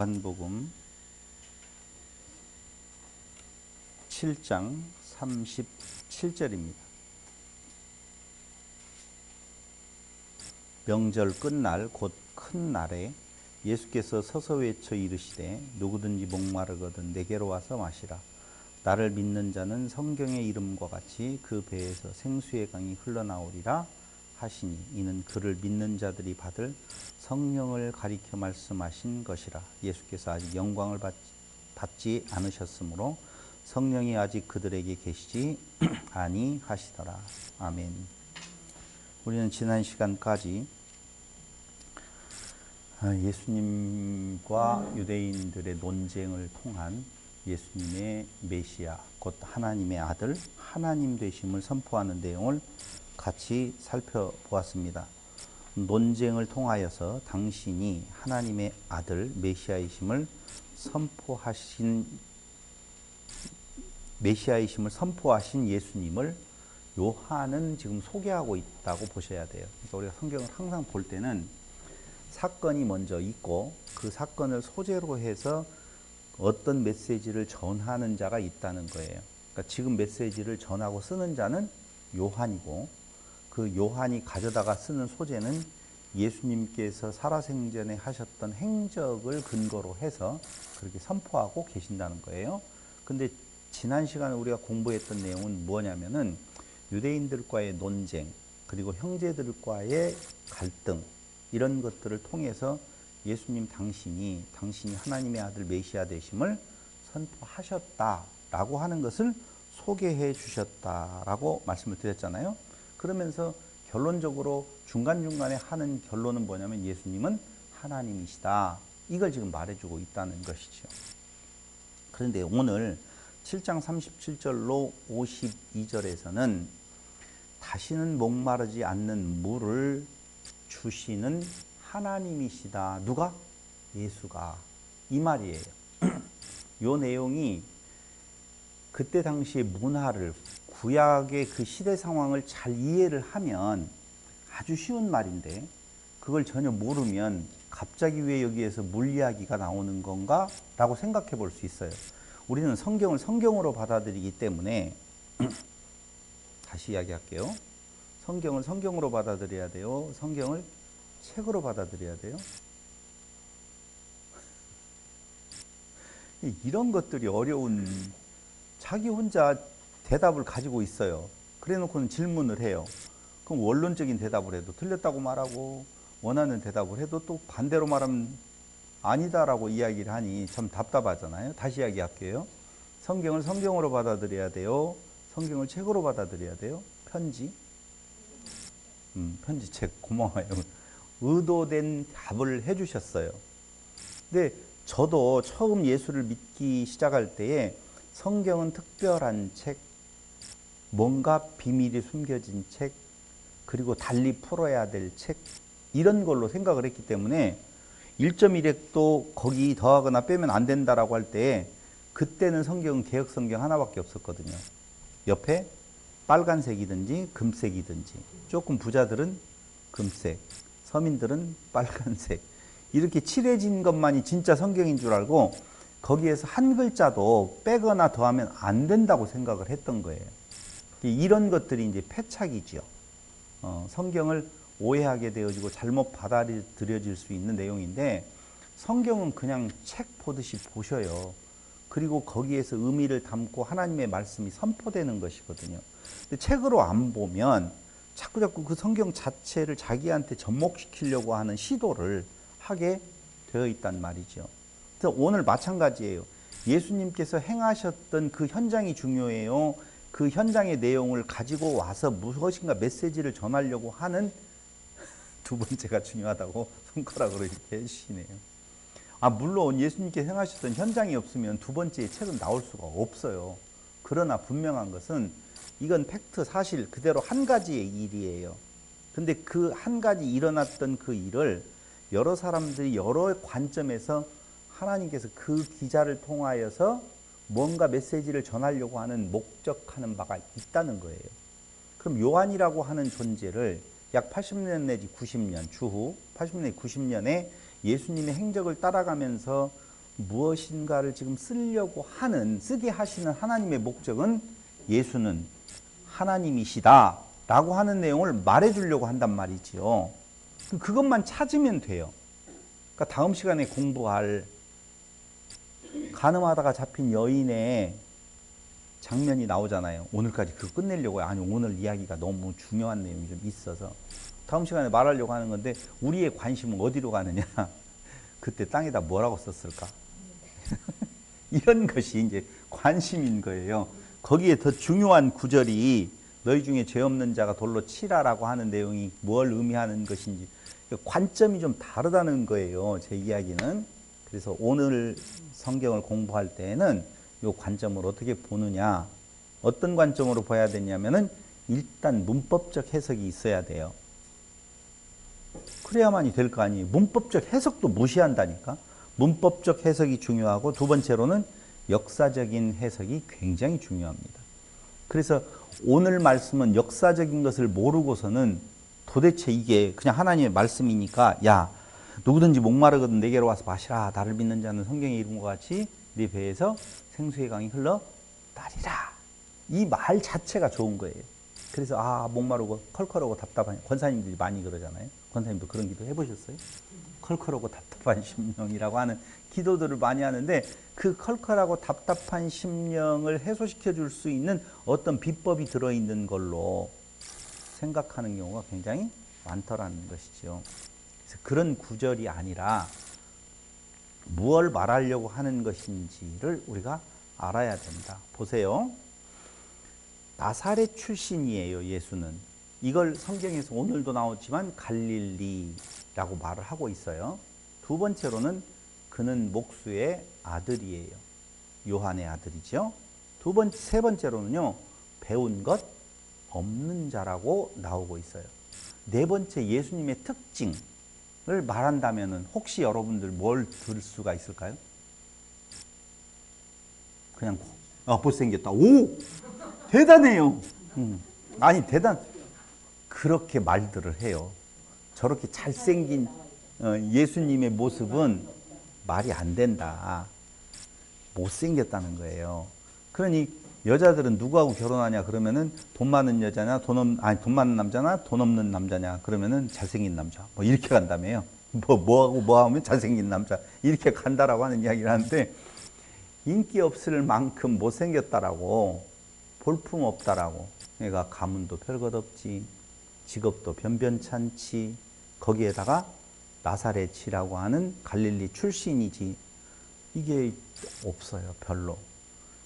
요한복음 7장 37절입니다. 명절 끝날 곧 큰 날에 예수께서 서서 외쳐 이르시되 누구든지 목마르거든 내게로 와서 마시라. 나를 믿는 자는 성경의 이름과 같이 그 배에서 생수의 강이 흘러나오리라 하시니 이는 그를 믿는 자들이 받을 성령을 가리켜 말씀하신 것이라. 예수께서 아직 영광을 받지 않으셨으므로 성령이 아직 그들에게 계시지 아니하시더라. 아멘. 우리는 지난 시간까지 예수님과 유대인들의 논쟁을 통한 예수님의 메시아, 곧 하나님의 아들, 하나님 되심을 선포하는 내용을 같이 살펴보았습니다. 논쟁을 통하여서 당신이 하나님의 아들, 메시아이심을 선포하신 예수님을 요한은 지금 소개하고 있다고 보셔야 돼요. 그러니까 우리가 성경을 항상 볼 때는 사건이 먼저 있고 그 사건을 소재로 해서 어떤 메시지를 전하는 자가 있다는 거예요. 그러니까 지금 메시지를 전하고 쓰는 자는 요한이고 그 요한이 가져다가 쓰는 소재는 예수님께서 살아생전에 하셨던 행적을 근거로 해서 그렇게 선포하고 계신다는 거예요. 근데 지난 시간에 우리가 공부했던 내용은 뭐냐면은 유대인들과의 논쟁, 그리고 형제들과의 갈등, 이런 것들을 통해서 예수님 당신이 하나님의 아들 메시아 되심을 선포하셨다라고 하는 것을 소개해 주셨다라고 말씀을 드렸잖아요. 그러면서 결론적으로 중간중간에 하는 결론은 뭐냐면 예수님은 하나님이시다. 이걸 지금 말해주고 있다는 것이죠. 그런데 오늘 7장 37절로 52절에서는 다시는 목마르지 않는 물을 주시는 하나님이시다. 누가? 예수가. 이 말이에요. 이 내용이 그때 당시의 문화를, 구약의 그 시대 상황을 잘 이해를 하면 아주 쉬운 말인데 그걸 전혀 모르면 갑자기 왜 여기에서 물 이야기가 나오는 건가? 라고 생각해 볼 수 있어요. 우리는 성경을 성경으로 받아들이기 때문에 다시 이야기할게요. 성경을 성경으로 받아들여야 돼요. 성경을 책으로 받아들여야 돼요. 이런 것들이 어려운, 자기 혼자 대답을 가지고 있어요. 그래 놓고는 질문을 해요. 그럼 원론적인 대답을 해도 틀렸다고 말하고 원하는 대답을 해도 또 반대로 말하면 아니다라고 이야기를 하니 참 답답하잖아요. 다시 이야기할게요. 성경을 성경으로 받아들여야 돼요. 성경을 책으로 받아들여야 돼요. 편지책 고마워요. 의도된 답을 해주셨어요. 근데 저도 처음 예수를 믿기 시작할 때에 성경은 특별한 책, 뭔가 비밀이 숨겨진 책, 그리고 달리 풀어야 될 책, 이런 걸로 생각을 했기 때문에 1.1핵도 거기 더하거나 빼면 안 된다라고 할 때 그때는 성경은 개역 성경 하나밖에 없었거든요. 옆에 빨간색이든지 금색이든지, 조금 부자들은 금색, 서민들은 빨간색, 이렇게 칠해진 것만이 진짜 성경인 줄 알고 거기에서 한 글자도 빼거나 더하면 안 된다고 생각을 했던 거예요. 이런 것들이 이제 패착이죠. 성경을 오해하게 되어지고 잘못 받아들여질 수 있는 내용인데 성경은 그냥 책 보듯이 보셔요. 그리고 거기에서 의미를 담고 하나님의 말씀이 선포되는 것이거든요. 근데 책으로 안 보면 자꾸 그 성경 자체를 자기한테 접목시키려고 하는 시도를 하게 되어 있단 말이죠. 그래서 오늘 마찬가지예요. 예수님께서 행하셨던 그 현장이 중요해요. 그 현장의 내용을 가지고 와서 무엇인가 메시지를 전하려고 하는 두 번째가 중요하다고 손가락으로 이렇게 해주시네요. 물론 예수님께 행하셨던 현장이 없으면 두 번째 책은 나올 수가 없어요. 그러나 분명한 것은 이건 팩트, 사실 그대로 한 가지의 일이에요. 근데 그 한 가지 일어났던 그 일을 여러 사람들이 여러 관점에서 하나님께서 그 기자를 통하여서 뭔가 메시지를 전하려고 하는 목적하는 바가 있다는 거예요. 그럼 요한이라고 하는 존재를 약 80년 내지 90년, 주후 80년, 90년에 예수님의 행적을 따라가면서 무엇인가를 지금 쓰게 하시는 하나님의 목적은 예수는 하나님이시다 라고 하는 내용을 말해주려고 한단 말이지요. 그것만 찾으면 돼요. 그러니까 다음 시간에 공부할 간음하다가 잡힌 여인의 장면이 나오잖아요. 오늘까지 그거 끝내려고요. 아니, 오늘 이야기가 너무 중요한 내용이 좀 있어서 다음 시간에 말하려고 하는 건데, 우리의 관심은 어디로 가느냐? 그때 땅에다 뭐라고 썼을까? 이런 것이 이제 관심인 거예요. 거기에 더 중요한 구절이 너희 중에 죄 없는 자가 돌로 치라라고 하는 내용이 뭘 의미하는 것인지 관점이 좀 다르다는 거예요. 제 이야기는. 그래서 오늘 성경을 공부할 때에는 이 관점을 어떻게 보느냐, 어떤 관점으로 봐야 되냐면은 일단 문법적 해석이 있어야 돼요. 그래야만이 될 거 아니에요. 문법적 해석도 무시한다니까. 문법적 해석이 중요하고, 두 번째로는 역사적인 해석이 굉장히 중요합니다. 그래서 오늘 말씀은 역사적인 것을 모르고서는 도대체 이게 그냥 하나님의 말씀이니까, 야, 누구든지 목마르거든 내게로 와서 마시라. 나를 믿는 자는 성경에 이룬 것 같이 네 배에서 생수의 강이 흘러 나리라. 이 말 자체가 좋은 거예요. 그래서 목마르고 컬컬하고 답답한, 권사님들이 많이 그러잖아요. 권사님도 그런 기도 해보셨어요? 컬컬하고 답답한 심령이라고 하는 기도들을 많이 하는데, 그 컬컬하고 답답한 심령을 해소시켜 줄 수 있는 어떤 비법이 들어있는 걸로 생각하는 경우가 굉장히 많더라는 것이죠. 그래서 그런 구절이 아니라 무엇을 말하려고 하는 것인지를 우리가 알아야 된다. 보세요. 나사렛 출신이에요, 예수는. 이걸 성경에서 오늘도 나오지만 갈릴리라고 말을 하고 있어요. 두 번째로는 그는 목수의 아들이에요. 요한의 아들이죠. 세 번째로는요, 배운 것 없는 자라고 나오고 있어요. 네 번째, 예수님의 특징을 말한다면은 혹시 여러분들 뭘 들 수가 있을까요? 그냥 못생겼다. 오! 대단해요. 아니, 그렇게 말들을 해요. 저렇게 잘생긴 예수님의 모습은 말이 안 된다. 못생겼다는 거예요. 그러니 여자들은 누구하고 결혼하냐 그러면은 돈 많은 여자냐, 돈 많은 남자나 돈 없는 남자냐 그러면은 잘생긴 남자. 뭐 이렇게 간다며요. 뭐 하면 잘생긴 남자. 이렇게 간다라고 하는 이야기를 하는데, 인기 없을 만큼 못생겼다라고, 볼품 없다라고. 그러니까 가문도 별것 없지, 직업도 변변찮지, 거기에다가 나사렛이라고 하는 갈릴리 출신이지, 이게 없어요. 별로.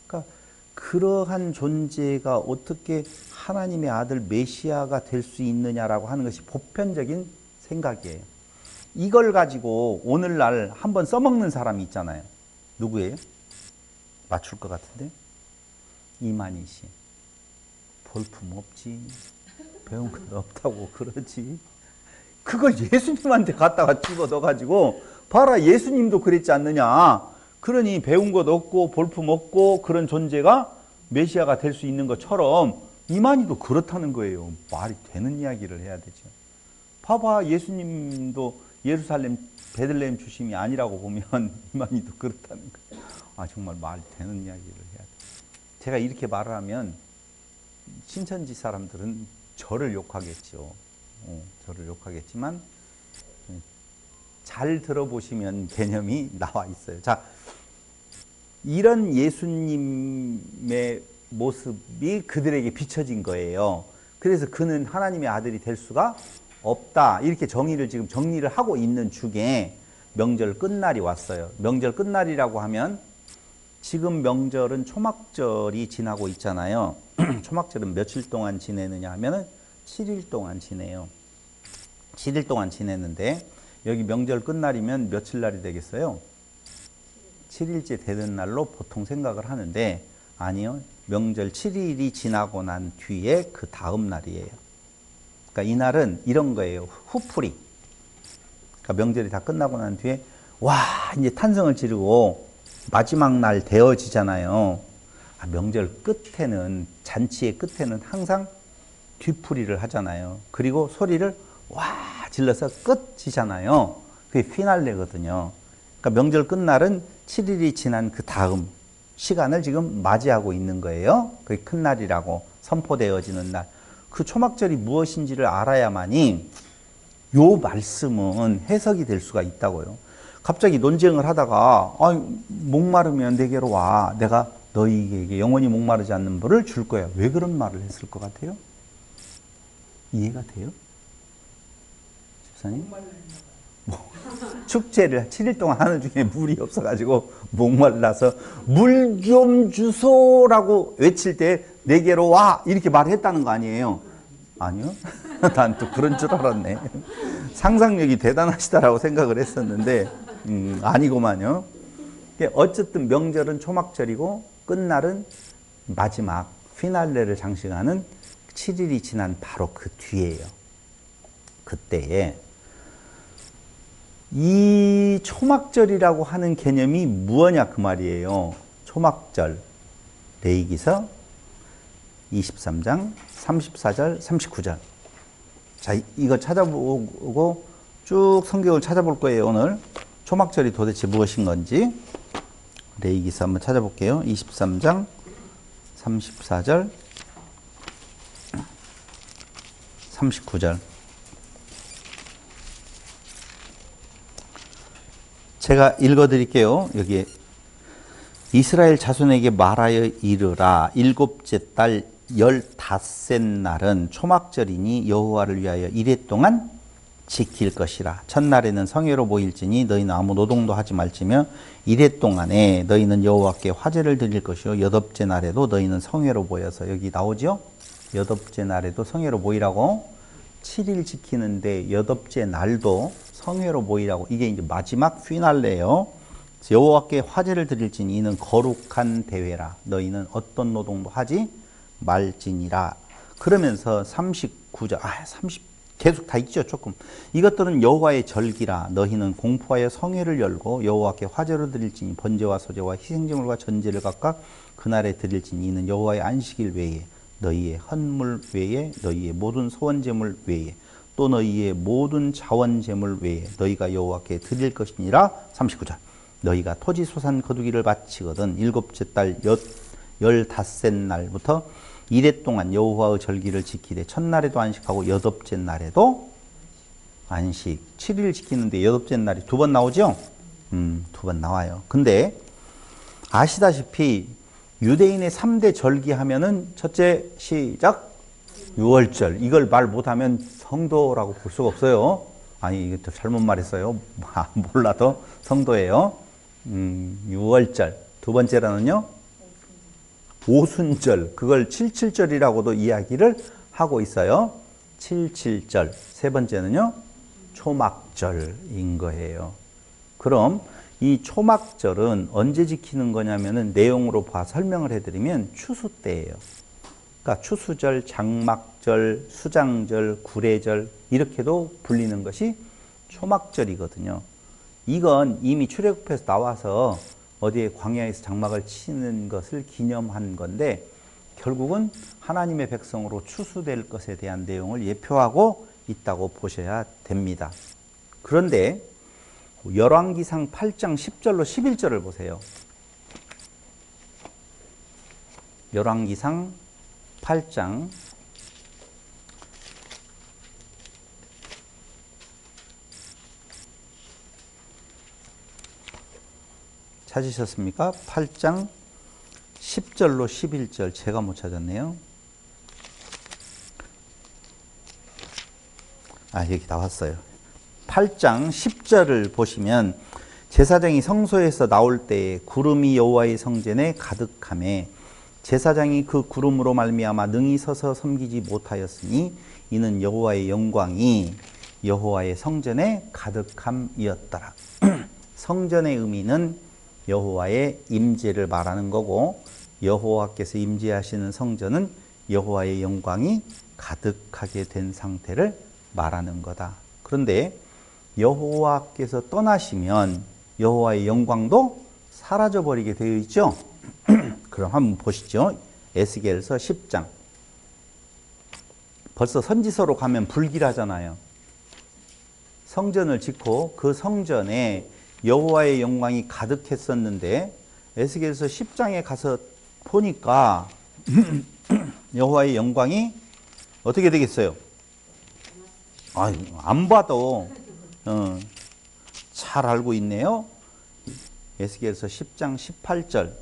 그러니까 그러한 존재가 어떻게 하나님의 아들 메시아가 될 수 있느냐라고 하는 것이 보편적인 생각이에요. 이걸 가지고 오늘날 한번 써먹는 사람이 있잖아요. 누구예요? 맞출 것 같은데? 이만희 씨. 볼품 없지, 배운 것 없다고 그러지. 그걸 예수님한테 갖다가 집어넣어가지고, 봐라, 예수님도 그랬지 않느냐. 그러니 배운 것 없고 볼품 없고 그런 존재가 메시아가 될 수 있는 것처럼 이만희도 그렇다는 거예요. 말이 되는 이야기를 해야 되죠. 봐봐, 예수님도 예루살렘 베들레헴 출신이 아니라고 보면 이만희도 그렇다는 거예요. 정말 말이 되는 이야기를 해야 돼요. 제가 이렇게 말을 하면 신천지 사람들은 저를 욕하겠죠. 저를 욕하겠지만 잘 들어보시면 개념이 나와 있어요. 자, 이런 예수님의 모습이 그들에게 비춰진 거예요. 그래서 그는 하나님의 아들이 될 수가 없다. 이렇게 정리를 하고 있는 중에 명절 끝날이 왔어요. 명절 끝날이라고 하면 지금 명절은 초막절이 지나고 있잖아요. 초막절은 며칠 동안 지내느냐 하면은 7일 동안 지내요. 7일 동안 지내는데, 여기 명절 끝날이면 며칠 날이 되겠어요? 7일째 되는 날로 보통 생각을 하는데, 아니요. 명절 7일이 지나고 난 뒤에 그 다음 날이에요. 그러니까 이날은 이런 거예요. 후풀이. 그러니까 명절이 다 끝나고 난 뒤에, 와, 이제 탄성을 지르고 마지막 날 되어지잖아요. 명절 끝에는, 잔치의 끝에는 항상 뒤풀이를 하잖아요. 그리고 소리를 와 질러서 끝이잖아요. 그게 피날레거든요. 그러니까 명절 끝날은 7일이 지난 그 다음 시간을 지금 맞이하고 있는 거예요. 그게 큰 날이라고 선포되어지는 날. 그 초막절이 무엇인지를 알아야만이 요 말씀은 해석이 될 수가 있다고요. 갑자기 논쟁을 하다가 목마르면 내게로 와. 내가 너희에게 영원히 목마르지 않는 물을 줄 거야. 왜 그런 말을 했을 것 같아요? 이해가 돼요? 집사님? 축제를 7일 동안 하는 중에 물이 없어가지고 목말라서 물 좀 주소라고 외칠 때 내게로 와 이렇게 말했다는 거 아니에요? 아니요. 난 또 그런 줄 알았네. 상상력이 대단하시다라고 생각을 했었는데 아니고만요. 어쨌든 명절은 초막절이고 끝날은 마지막 피날레를 장식하는 7일이 지난 바로 그 뒤에요. 그때에 이 초막절이라고 하는 개념이 무엇냐 그 말이에요. 초막절 레위기서 23장 34절 39절. 자, 이거 찾아보고 쭉 성경을 찾아볼 거예요. 오늘 초막절이 도대체 무엇인 건지 레위기서 한번 찾아볼게요. 23장 34절 39절. 제가 읽어드릴게요. 여기 이스라엘 자손에게 말하여 이르라. 일곱째 달 15셋 날은 초막절이니 여호와를 위하여 이레 동안 지킬 것이라. 첫날에는 성회로 모일지니 너희는 아무 노동도 하지 말지며 이레 동안에 너희는 여호와께 화제를 드릴 것이요 여덟째 날에도 너희는 성회로 모여서 여기 나오죠? 여덟째 날에도 성회로 모이라고 7일 지키는데 여덟째 날도 성회로 모이라고. 이게 이제 마지막 피날레예요. 여호와께 화제를 드릴지니 이는 거룩한 대회라. 너희는 어떤 노동도 하지 말지니라. 그러면서 39절, 30 계속 다 있죠. 조금. 이것들은 여호와의 절기라. 너희는 공포하여 성회를 열고 여호와께 화제로 드릴지니 번제와 소제와 희생제물과 전제를 각각 그날에 드릴지니 이는 여호와의 안식일 외에 너희의 헌물 외에 너희의 모든 소원제물 외에 또 너희의 모든 자원제물 외에 너희가 여호와께 드릴 것이니라. 39절. 너희가 토지 소산 거두기를 바치거든 일곱째 달 15셋 날부터 이레 동안 여호와의 절기를 지키되 첫날에도 안식하고 여덟째 날에도 안식. 7일 지키는데 여덟째 날이 두 번 나오죠? 두 번 나와요. 근데 아시다시피 유대인의 3대 절기 하면은 첫째 시작 유월절. 이걸 말 못하면 성도라고 볼 수가 없어요. 아니 이것도 잘못 말했어요. 몰라도 성도예요. 유월절. 두 번째로는요 오순절. 그걸 칠칠절이라고도 이야기를 하고 있어요. 칠칠절. 세 번째는요 초막절인 거예요. 그럼 이 초막절은 언제 지키는 거냐면은 내용으로 봐 설명을 해드리면 추수 때예요. 그러니까 추수절, 장막절, 수장절, 구례절 이렇게도 불리는 것이 초막절이거든요. 이건 이미 출애굽에서 나와서 어디에 광야에서 장막을 치는 것을 기념한 건데 결국은 하나님의 백성으로 추수될 것에 대한 내용을 예표하고 있다고 보셔야 됩니다. 그런데 열왕기상 8장 10절로 11절을 보세요. 열왕기상 8장 찾으셨습니까? 8장 10절로 11절. 제가 못 찾았네요. 여기 나왔어요. 8장 10절을 보시면 제사장이 성소에서 나올 때에 구름이 여호와의 성전에 가득하매 제사장이 그 구름으로 말미암아 능히 서서 섬기지 못하였으니 이는 여호와의 영광이 여호와의 성전에 가득함이었더라. 성전의 의미는 여호와의 임재를 말하는 거고 여호와께서 임재하시는 성전은 여호와의 영광이 가득하게 된 상태를 말하는 거다. 그런데 여호와께서 떠나시면 여호와의 영광도 사라져 버리게 되어 있죠. 그럼 한번 보시죠. 에스겔서 10장. 벌써 선지서로 가면 불길하잖아요. 성전을 짓고 그 성전에 여호와의 영광이 가득했었는데 에스겔서 10장에 가서 보니까 여호와의 영광이 어떻게 되겠어요? 안 봐도 잘 알고 있네요. 에스겔서 10장 18절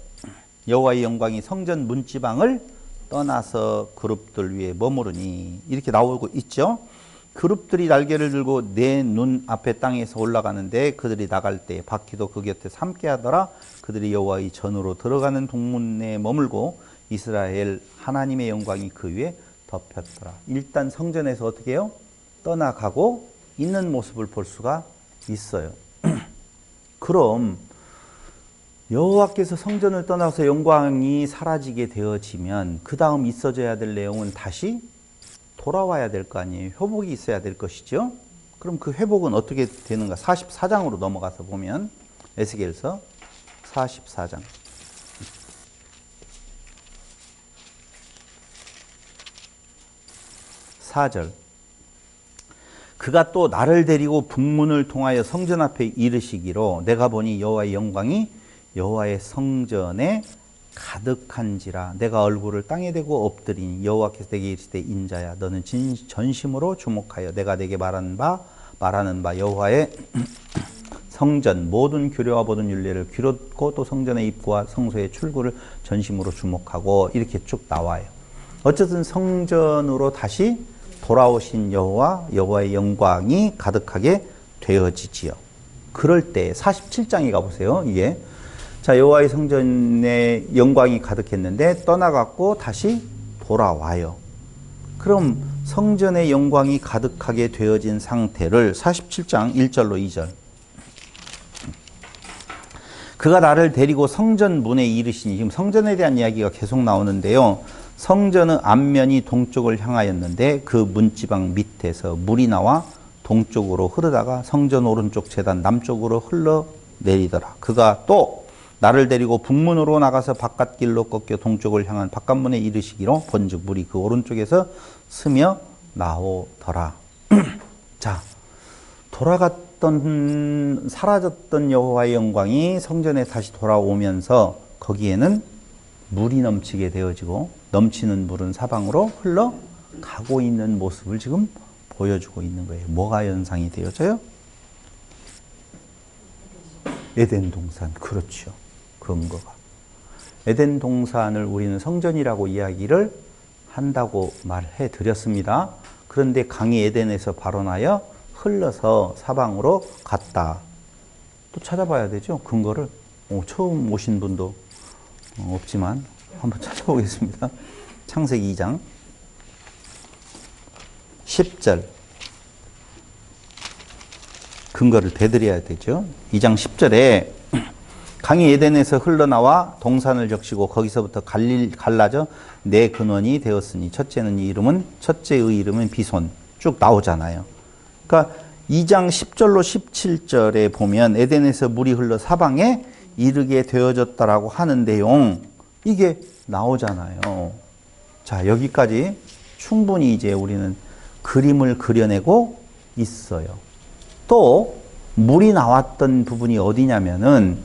여호와의 영광이 성전 문지방을 떠나서 그룹들 위에 머무르니 이렇게 나오고 있죠. 그룹들이 날개를 들고 내 눈 앞에 땅에서 올라가는데 그들이 나갈 때 바퀴도 그 곁에서 함께하더라. 그들이 여호와의 전으로 들어가는 동문에 머물고 이스라엘 하나님의 영광이 그 위에 덮였더라. 일단 성전에서 어떻게 해요? 떠나가고 있는 모습을 볼 수가 있어요. 그럼 여호와께서 성전을 떠나서 영광이 사라지게 되어지면 그 다음 있어져야 될 내용은 다시 돌아와야 될 거 아니에요. 회복이 있어야 될 것이죠. 그럼 그 회복은 어떻게 되는가? 44장으로 넘어가서 보면 에스겔서 44장 4절 그가 또 나를 데리고 북문을 통하여 성전 앞에 이르시기로 내가 보니 여호와의 영광이 여호와의 성전에 가득한지라 내가 얼굴을 땅에 대고 엎드리니 여호와께서 내게 이르시되 인자야 너는 전심으로 주목하여 내가 내게 말하는 바 여호와의 성전 모든 규례와 모든 율례를 귀롭고 또 성전의 입구와 성소의 출구를 전심으로 주목하고 이렇게 쭉 나와요. 어쨌든 성전으로 다시 돌아오신 여호와의 영광이 가득하게 되어지지요. 그럴 때 47장에 가보세요. 이게 자 여호와의 성전에 영광이 가득했는데 떠나갔고 다시 돌아와요. 그럼 성전의 영광이 가득하게 되어진 상태를 47장 1절로 2절 그가 나를 데리고 성전 문에 이르시니 지금 성전에 대한 이야기가 계속 나오는데요. 성전의 앞면이 동쪽을 향하였는데 그 문지방 밑에서 물이 나와 동쪽으로 흐르다가 성전 오른쪽 제단 남쪽으로 흘러내리더라. 그가 또 나를 데리고 북문으로 나가서 바깥길로 꺾여 동쪽을 향한 바깥문에 이르시기로 본즉 물이 그 오른쪽에서 스며 나오더라. 자, 사라졌던 여호와의 영광이 성전에 다시 돌아오면서 거기에는 물이 넘치게 되어지고 넘치는 물은 사방으로 흘러가고 있는 모습을 지금 보여주고 있는 거예요. 뭐가 연상이 되어져요? 에덴 동산. 그렇죠. 근거가. 에덴 동산을 우리는 성전이라고 이야기를 한다고 말해 드렸습니다. 그런데 강이 에덴에서 발원하여 흘러서 사방으로 갔다. 또 찾아봐야 되죠. 근거를. 처음 오신 분도 없지만 한번 찾아보겠습니다. 창세기 2장 10절 근거를 대드려야 되죠. 2장 10절에 강이 에덴에서 흘러나와 동산을 적시고 거기서부터 갈라져 네 근원이 되었으니 첫째의 이름은 비손 쭉 나오잖아요. 그러니까 2장 10절로 17절에 보면 에덴에서 물이 흘러 사방에 이르게 되어졌다라고 하는 내용 이게 나오잖아요. 자, 여기까지 충분히 이제 우리는 그림을 그려내고 있어요. 또 물이 나왔던 부분이 어디냐면은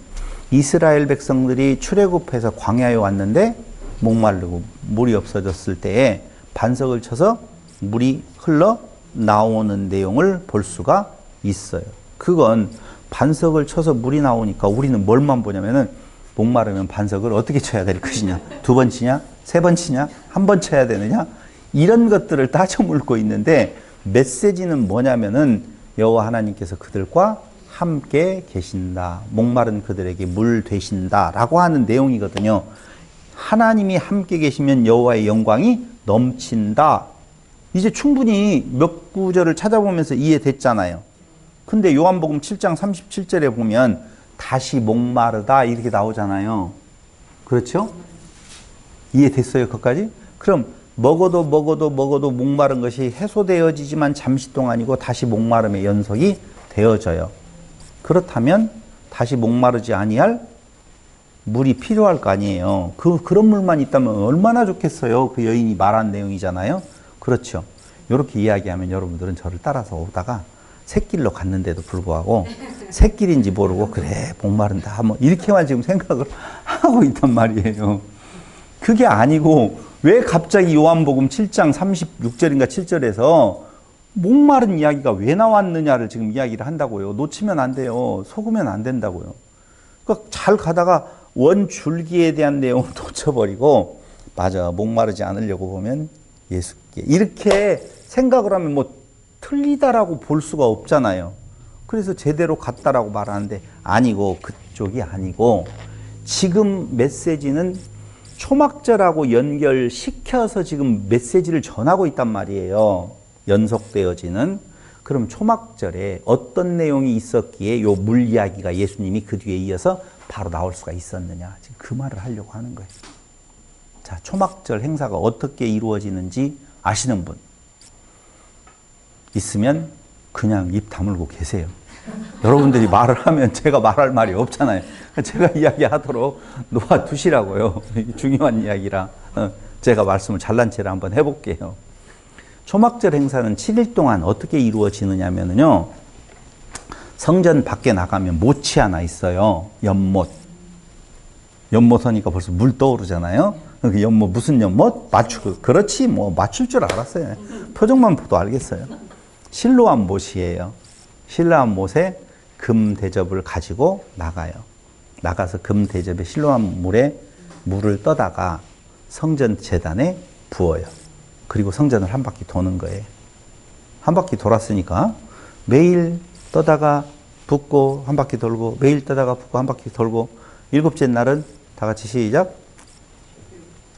이스라엘 백성들이 출애굽해서 광야에 왔는데 목마르고 물이 없어졌을 때에 반석을 쳐서 물이 흘러 나오는 내용을 볼 수가 있어요. 그건 반석을 쳐서 물이 나오니까 우리는 뭘만 보냐면은 목마르면 반석을 어떻게 쳐야 될 것이냐, 2번 치냐, 3번 치냐, 1번 쳐야 되느냐, 이런 것들을 따져 묻고 있는데 메시지는 뭐냐면은 여호와 하나님께서 그들과 함께 계신다. 목마른 그들에게 물 되신다. 라고 하는 내용이거든요. 하나님이 함께 계시면 여호와의 영광이 넘친다. 이제 충분히 몇 구절을 찾아보면서 이해됐잖아요. 근데 요한복음 7장 37절에 보면 다시 목마르다 이렇게 나오잖아요. 그렇죠? 이해됐어요? 거기까지? 그럼 먹어도 목마른 것이 해소되어지지만 잠시 동안이고 다시 목마름의 연속이 되어져요. 그렇다면 다시 목마르지 아니할 물이 필요할 거 아니에요. 그런 물만 있다면 얼마나 좋겠어요. 그 여인이 말한 내용이잖아요. 그렇죠. 이렇게 이야기하면 여러분들은 저를 따라서 오다가 새길로 갔는데도 불구하고 새길인지 모르고 그래 목마른다 뭐 이렇게만 지금 생각을 하고 있단 말이에요. 그게 아니고 왜 갑자기 요한복음 7장 36절인가 7절에서 목마른 이야기가 왜 나왔느냐를 지금 이야기를 한다고요. 놓치면 안 돼요. 속으면 안 된다고요. 그러니까 잘 가다가 원줄기에 대한 내용을 놓쳐버리고 맞아 목마르지 않으려고 보면 예수께 이렇게 생각을 하면 뭐 틀리다라고 볼 수가 없잖아요. 그래서 제대로 갔다라고 말하는데 아니고 그쪽이 아니고 지금 메시지는 초막절하고 연결시켜서 지금 메시지를 전하고 있단 말이에요. 연속되어지는. 그럼 초막절에 어떤 내용이 있었기에 요 물 이야기가 예수님이 그 뒤에 이어서 바로 나올 수가 있었느냐. 지금 그 말을 하려고 하는 거예요. 자, 초막절 행사가 어떻게 이루어지는지 아시는 분 있으면 그냥 입 다물고 계세요. 여러분들이 말을 하면 제가 말할 말이 없잖아요. 제가 이야기하도록 놓아두시라고요. 중요한 이야기라 제가 말씀을 잘난 체를 한번 해볼게요. 초막절 행사는 7일 동안 어떻게 이루어지느냐면요. 성전 밖에 나가면 못이 하나 있어요. 연못. 연못 하니까 벌써 물 떠오르잖아요. 그 연못 무슨 연못? 맞추고 그렇지 뭐 맞출 줄 알았어요. 표정만 봐도 알겠어요. 실로암 못이에요. 실로암 못에 금 대접을 가지고 나가요. 나가서 금 대접에 실로암 물에 물을 떠다가 성전 제단에 부어요. 그리고 성전을 한 바퀴 도는 거예요. 한 바퀴 돌았으니까 매일 떠다가 붓고 한 바퀴 돌고 매일 떠다가 붓고 한 바퀴 돌고 일곱째 날은 다 같이 시작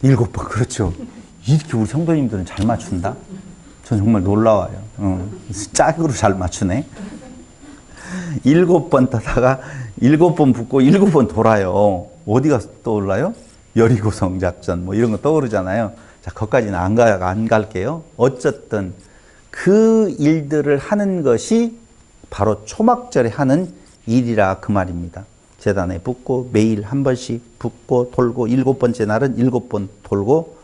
7번. 그렇죠. 이렇게 우리 성도님들은 잘 맞춘다. 전 정말 놀라워요. 짝으로 잘 맞추네. 7번 떠다가 7번 붓고 7번 돌아요. 어디가 떠올라요? 여리고성 작전 뭐 이런 거 떠오르잖아요. 자, 거기까지는 안 갈게요. 어쨌든 그 일들을 하는 것이 바로 초막절에 하는 일이라 그 말입니다. 제단에 붓고 매일 한 번씩 붓고 돌고 7번째 날은 7번 돌고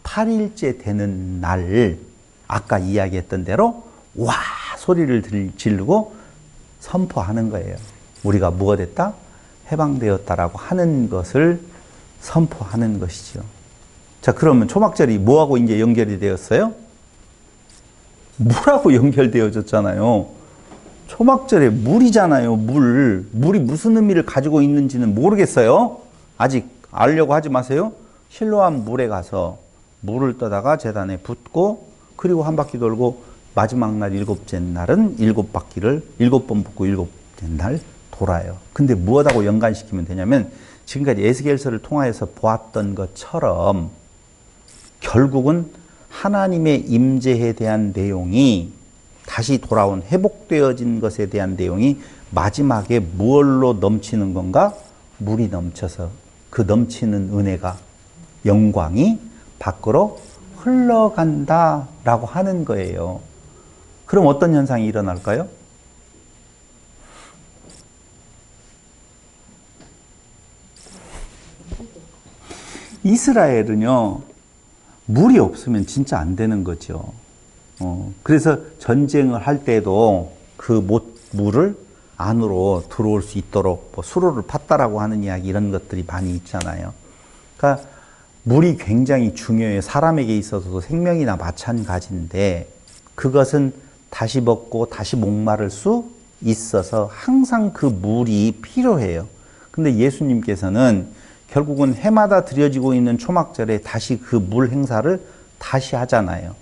8일째 되는 날 아까 이야기했던 대로 와 소리를 지르고 선포하는 거예요. 우리가 뭐가 됐다? 해방되었다라고 하는 것을 선포하는 것이죠. 자, 그러면 초막절이 뭐하고 이제 연결이 되었어요? 물하고 연결되어졌잖아요. 초막절에 물이잖아요. 물이 무슨 의미를 가지고 있는지는 모르겠어요. 아직 알려고 하지 마세요. 실로암 물에 가서 물을 떠다가 제단에 붓고 그리고 한 바퀴 돌고 마지막 날 7째 날은 7바퀴를 7번 붓고 7째 날 돌아요. 근데 무엇하고 연관시키면 되냐면 지금까지 에스겔서를 통하여서 보았던 것처럼 결국은 하나님의 임재에 대한 내용이 다시 돌아온 회복되어진 것에 대한 내용이 마지막에 무엇로 넘치는 건가? 물이 넘쳐서 그 넘치는 은혜가 영광이 밖으로 흘러간다라고 하는 거예요. 그럼 어떤 현상이 일어날까요? 이스라엘은요, 물이 없으면 진짜 안 되는 거죠. 그래서 전쟁을 할 때도 그 물을 안으로 들어올 수 있도록 뭐 수로를 팠다라고 하는 이야기 이런 것들이 많이 있잖아요. 그러니까 물이 굉장히 중요해요. 사람에게 있어서도 생명이나 마찬가지인데 그것은 다시 먹고 다시 목마를 수 있어서 항상 그 물이 필요해요. 근데 예수님께서는 결국은 해마다 드려지고 있는 초막절에 다시 그 물 행사를 다시 하잖아요.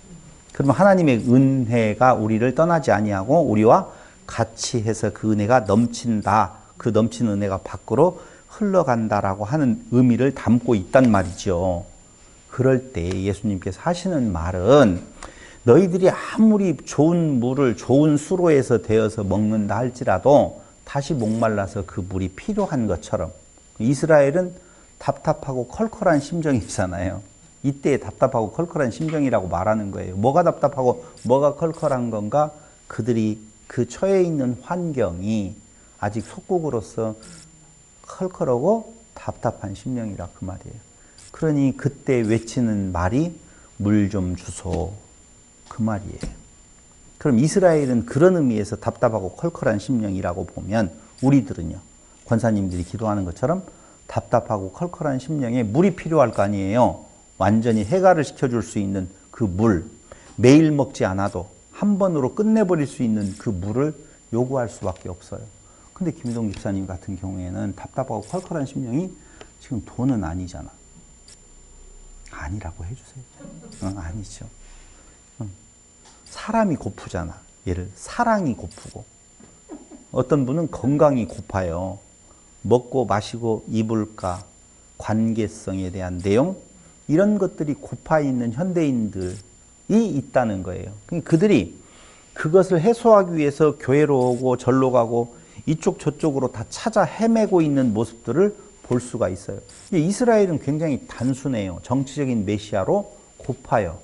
그러면 하나님의 은혜가 우리를 떠나지 아니하고 우리와 같이 해서 그 은혜가 넘친다. 그 넘치는 은혜가 밖으로 흘러간다라고 하는 의미를 담고 있단 말이죠. 그럴 때 예수님께서 하시는 말은 너희들이 아무리 좋은 물을 좋은 수로에서 되어서 먹는다 할지라도 다시 목말라서 그 물이 필요한 것처럼 이스라엘은 답답하고 컬컬한 심정이잖아요. 이때 답답하고 컬컬한 심정이라고 말하는 거예요. 뭐가 답답하고 뭐가 컬컬한 건가? 그들이 그 처해 있는 환경이 아직 속국으로서 컬컬하고 답답한 심령이라 그 말이에요. 그러니 그때 외치는 말이 물 좀 주소 그 말이에요. 그럼 이스라엘은 그런 의미에서 답답하고 컬컬한 심령이라고 보면 우리들은요. 권사님들이 기도하는 것처럼 답답하고 컬컬한 심령에 물이 필요할 거 아니에요. 완전히 해갈을 시켜줄 수 있는 그 물, 매일 먹지 않아도 한 번으로 끝내버릴 수 있는 그 물을 요구할 수밖에 없어요. 근데 김동 집사님 같은 경우에는 답답하고 컬컬한 심령이 지금 돈은 아니잖아. 아니라고 해주세요. 아니죠. 사람이 고프잖아. 얘를 사랑이 고프고 어떤 분은 건강이 고파요. 먹고 마시고 입을까 관계성에 대한 내용 이런 것들이 고파 있는 현대인들이 있다는 거예요. 그들이 그것을 해소하기 위해서 교회로 오고 절로 가고 이쪽 저쪽으로 다 찾아 헤매고 있는 모습들을 볼 수가 있어요. 이스라엘은 굉장히 단순해요. 정치적인 메시아로 고파요.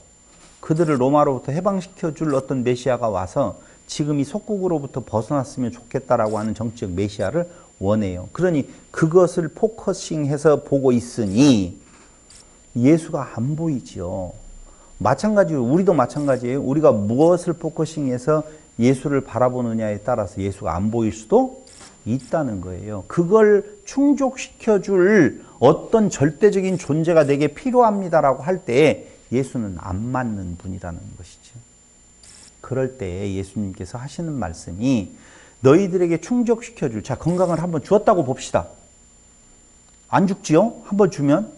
그들을 로마로부터 해방시켜 줄 어떤 메시아가 와서 지금 이 속국으로부터 벗어났으면 좋겠다라고 하는 정치적 메시아를 원해요. 그러니 그것을 포커싱해서 보고 있으니 예수가 안 보이죠. 마찬가지로 우리도 마찬가지예요. 우리가 무엇을 포커싱해서 예수를 바라보느냐에 따라서 예수가 안 보일 수도 있다는 거예요. 그걸 충족시켜줄 어떤 절대적인 존재가 내게 필요합니다라고 할 때 예수는 안 맞는 분이라는 것이죠. 그럴 때 예수님께서 하시는 말씀이 너희들에게 충족시켜줄, 자, 건강을 한번 주었다고 봅시다. 안 죽지요? 한번 주면?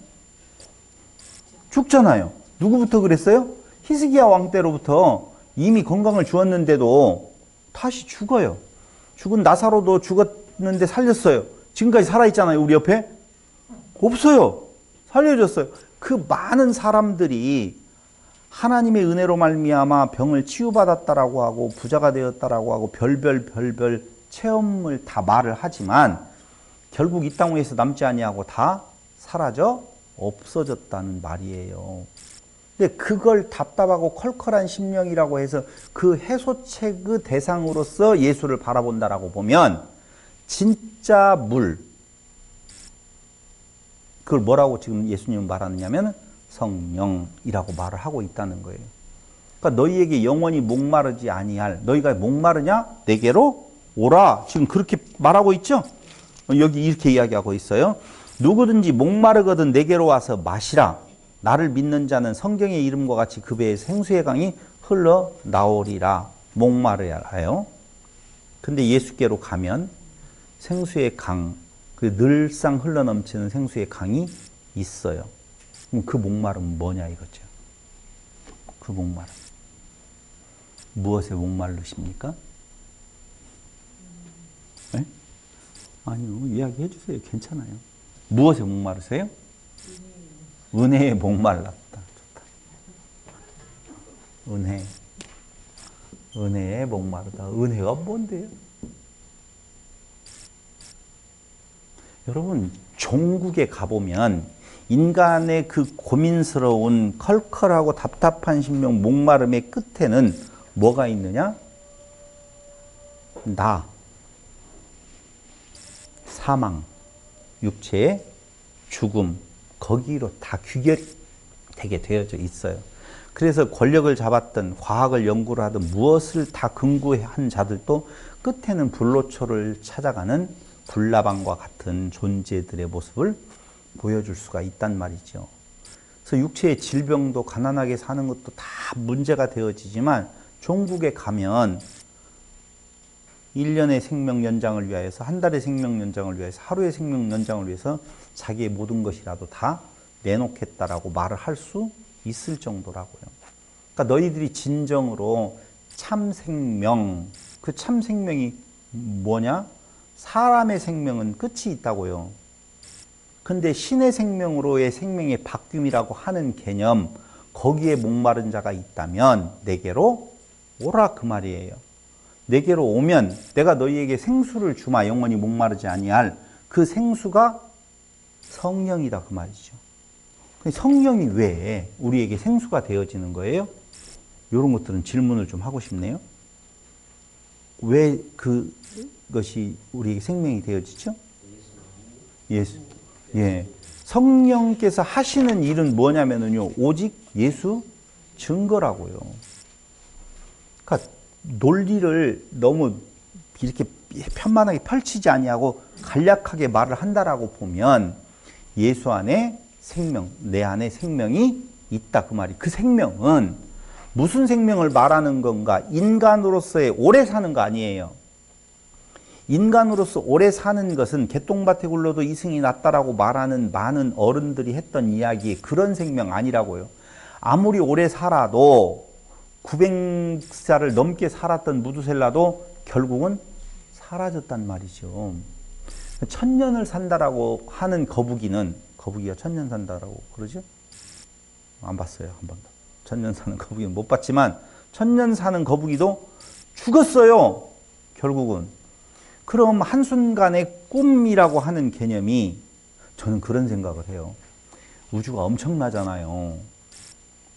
죽잖아요. 누구부터 그랬어요? 히스기야 왕 때로부터 이미 건강을 주었는데도 다시 죽어요. 죽은 나사로도 죽었는데 살렸어요. 지금까지 살아있잖아요. 우리 옆에. 없어요. 살려줬어요. 그 많은 사람들이 하나님의 은혜로 말미암아 병을 치유받았다라고 하고 부자가 되었다라고 하고 별별 체험을 다 말을 하지만 결국 이 땅 위에서 남지 아니하고 다 사라져 없어졌다는 말이에요. 근데 그걸 답답하고 컬컬한 심령이라고 해서 그 해소책의 대상으로서 예수를 바라본다라고 보면 진짜 물, 그걸 뭐라고 지금 예수님은 말하느냐면 성령이라고 말을 하고 있다는 거예요. 그러니까 너희에게 영원히 목마르지 아니할, 너희가 목마르냐? 내게로 오라. 지금 그렇게 말하고 있죠? 여기 이렇게 이야기하고 있어요. 누구든지 목마르거든 내게로 와서 마시라. 나를 믿는 자는 성경의 이름과 같이 그 배에 생수의 강이 흘러나오리라. 목마르야요. 근데 예수께로 가면 생수의 강, 그 늘상 흘러넘치는 생수의 강이 있어요. 그럼 그 목마름은 뭐냐 이거죠. 그 목마름. 무엇에 목마르십니까? 네? 아니요. 이야기해 주세요. 괜찮아요. 무엇에 목마르세요? 은혜에 목말랐다. 좋다. 은혜. 은혜에 목마르다. 은혜가 뭔데요? 여러분, 종국에 가보면 인간의 그 고민스러운 컬컬하고 답답한 심령 목마름의 끝에는 뭐가 있느냐? 나, 사망, 육체의 죽음, 거기로 다 귀결되게 되어져 있어요. 그래서 권력을 잡았던 과학을 연구를 하든 무엇을 다 근거한 자들도 끝에는 불로초를 찾아가는 불나방과 같은 존재들의 모습을 보여줄 수가 있단 말이죠. 그래서 육체의 질병도 가난하게 사는 것도 다 문제가 되어지지만 종국에 가면 1년의 생명 연장을 위하여서 한 달의 생명 연장을 위해서 하루의 생명 연장을 위해서 자기의 모든 것이라도 다 내놓겠다라고 말을 할 수 있을 정도라고요. 그러니까 너희들이 진정으로 참 생명, 그 참 생명이 뭐냐? 사람의 생명은 끝이 있다고요. 근데 신의 생명으로의 생명의 바뀜이라고 하는 개념, 거기에 목마른 자가 있다면 내게로 오라 그 말이에요. 내게로 오면 내가 너희에게 생수를 주마. 영원히 목마르지 아니할 그 생수가 성령이다 그 말이죠. 성령이 왜 우리에게 생수가 되어지는 거예요? 이런 것들은 질문을 좀 하고 싶네요. 왜 그것이 우리에게 생명이 되어지죠? 예수. 예. 성령께서 하시는 일은 뭐냐면요. 오직 예수 증거라고요. 그러니까 논리를 너무 이렇게 편만하게 펼치지 아니하고 간략하게 말을 한다라고 보면 예수 안에 생명, 내 안에 생명이 있다 그 말이. 그 생명은 무슨 생명을 말하는 건가? 인간으로서의 오래 사는 거 아니에요. 인간으로서 오래 사는 것은 개똥밭에 굴러도 이승이 낫다라고 말하는 많은 어른들이 했던 이야기에 그런 생명 아니라고요. 아무리 오래 살아도 900살을 넘게 살았던 무두셀라도 결국은 사라졌단 말이죠. 천년을 산다라고 하는 거북이가 천년 산다라고 그러죠? 안 봤어요, 한 번도. 천년 사는 거북이는 못 봤지만 천년 사는 거북이도 죽었어요, 결국은. 그럼 한순간의 꿈이라고 하는 개념이, 저는 그런 생각을 해요. 우주가 엄청나잖아요.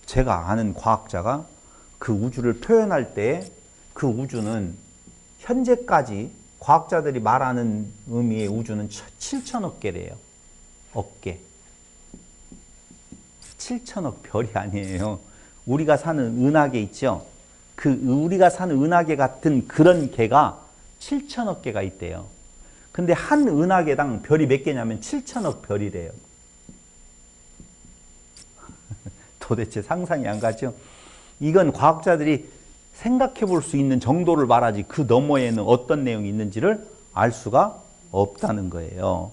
제가 아는 과학자가 그 우주를 표현할 때 그 우주는 현재까지 과학자들이 말하는 의미의 우주는 7천억 개래요. 억개. 7천억 별이 아니에요. 우리가 사는 은하계 있죠? 그 우리가 사는 은하계 같은 그런 개가 7천억 개가 있대요. 근데 한 은하계당 별이 몇 개냐면 7천억 별이래요. 도대체 상상이 안 가죠? 이건 과학자들이 생각해 볼 수 있는 정도를 말하지 그 너머에는 어떤 내용이 있는지를 알 수가 없다는 거예요.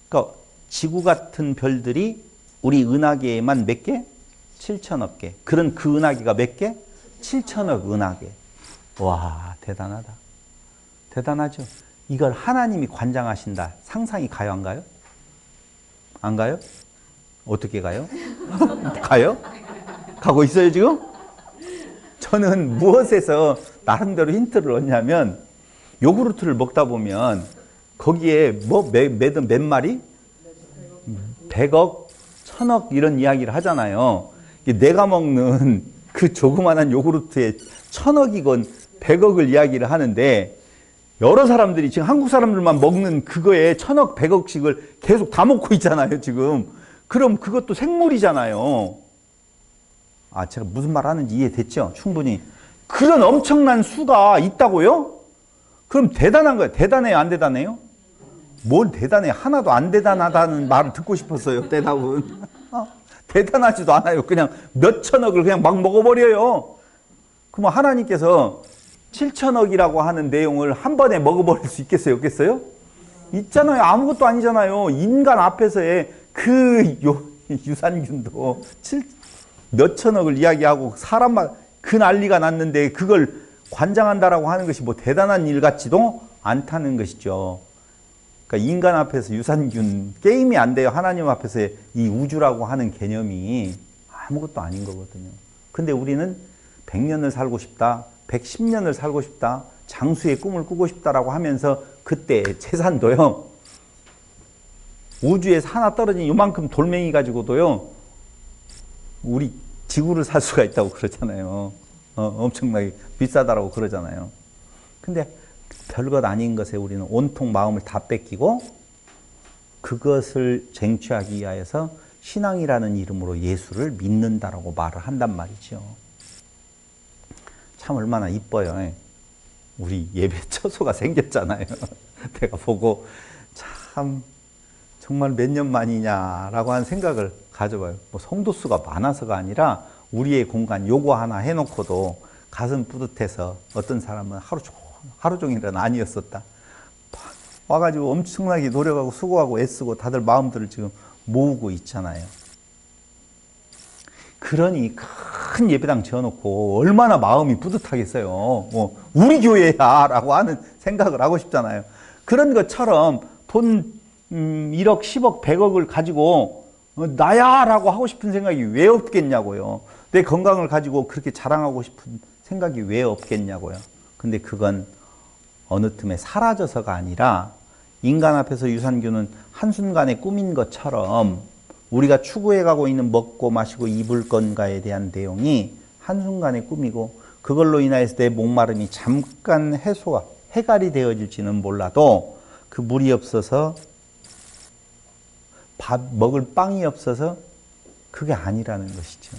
그러니까 지구 같은 별들이 우리 은하계에만 몇 개? 7천억 개. 그런 그 은하계가 몇 개? 7천억 은하계. 와, 대단하다. 대단하죠? 이걸 하나님이 관장하신다. 상상이 가요, 안 가요? 안 가요? 어떻게 가요? 가요? 가고 있어요, 지금? 저는 무엇에서 나름대로 힌트를 얻냐면, 요구르트를 먹다 보면 거기에 몇 마리? 100억, 1000억 이런 이야기를 하잖아요. 내가 먹는 그 조그만한 요구르트에 1000억이건 100억을 이야기를 하는데, 여러 사람들이 지금 한국 사람들만 먹는 그거에 1000억, 100억씩을 계속 다 먹고 있잖아요, 지금. 그럼 그것도 생물이잖아요. 아, 제가 무슨 말 하는지 이해됐죠? 충분히. 그런 엄청난 수가 있다고요? 그럼 대단한 거예요. 대단해요, 안 대단해요? 뭘 대단해? 하나도 안 대단하다는 말을 듣고 싶었어요, 대답은. 대단하지도 않아요. 그냥 몇 천억을 그냥 막 먹어버려요. 그럼 하나님께서 7천억이라고 하는 내용을 한 번에 먹어버릴 수 있겠어요, 없겠어요? 있잖아요. 아무것도 아니잖아요. 인간 앞에서의 그 유산균도 몇 천억을 이야기하고 사람만 그 난리가 났는데 그걸 관장한다라고 하는 것이 뭐 대단한 일 같지도 않다는 것이죠. 그러니까 인간 앞에서 유산균 게임이 안 돼요. 하나님 앞에서 이 우주라고 하는 개념이 아무것도 아닌 거거든요. 근데 우리는 100년을 살고 싶다, 110년을 살고 싶다, 장수의 꿈을 꾸고 싶다라고 하면서 그때 재산도요, 우주에서 하나 떨어진 요만큼 돌멩이 가지고도요, 우리 지구를 살 수가 있다고 그러잖아요. 엄청나게 비싸다라고 그러잖아요. 근데 별것 아닌 것에 우리는 온통 마음을 다 뺏기고 그것을 쟁취하기 위하여서 신앙이라는 이름으로 예수를 믿는다라고 말을 한단 말이죠. 참 얼마나 이뻐요. 우리 예배 처소가 생겼잖아요. 내가 보고 참 정말 몇 년 만이냐라고 하는 생각을 가져봐요. 뭐 성도 수가 많아서가 아니라 우리의 공간 요거 하나 해놓고도 가슴 뿌듯해서 어떤 사람은 하루 종일은 아니었었다. 와가지고 엄청나게 노력하고 수고하고 애쓰고 다들 마음들을 지금 모으고 있잖아요. 그러니 큰 예배당 지어놓고 얼마나 마음이 뿌듯하겠어요. 우리 교회야 라고 하는 생각을 하고 싶잖아요. 그런 것처럼 돈 1억, 10억, 100억을 가지고 나야 라고 하고 싶은 생각이 왜 없겠냐고요. 내 건강을 가지고 그렇게 자랑하고 싶은 생각이 왜 없겠냐고요. 근데 그건 어느 틈에 사라져서가 아니라 인간 앞에서 유산균은 한순간에 꿈인 것처럼 우리가 추구해가고 있는 먹고 마시고 입을 건가에 대한 내용이 한순간의 꿈이고 그걸로 인하여서 내 목마름이 잠깐 해갈이 되어질지는 몰라도 그 물이 없어서 밥 먹을 빵이 없어서 그게 아니라는 것이죠.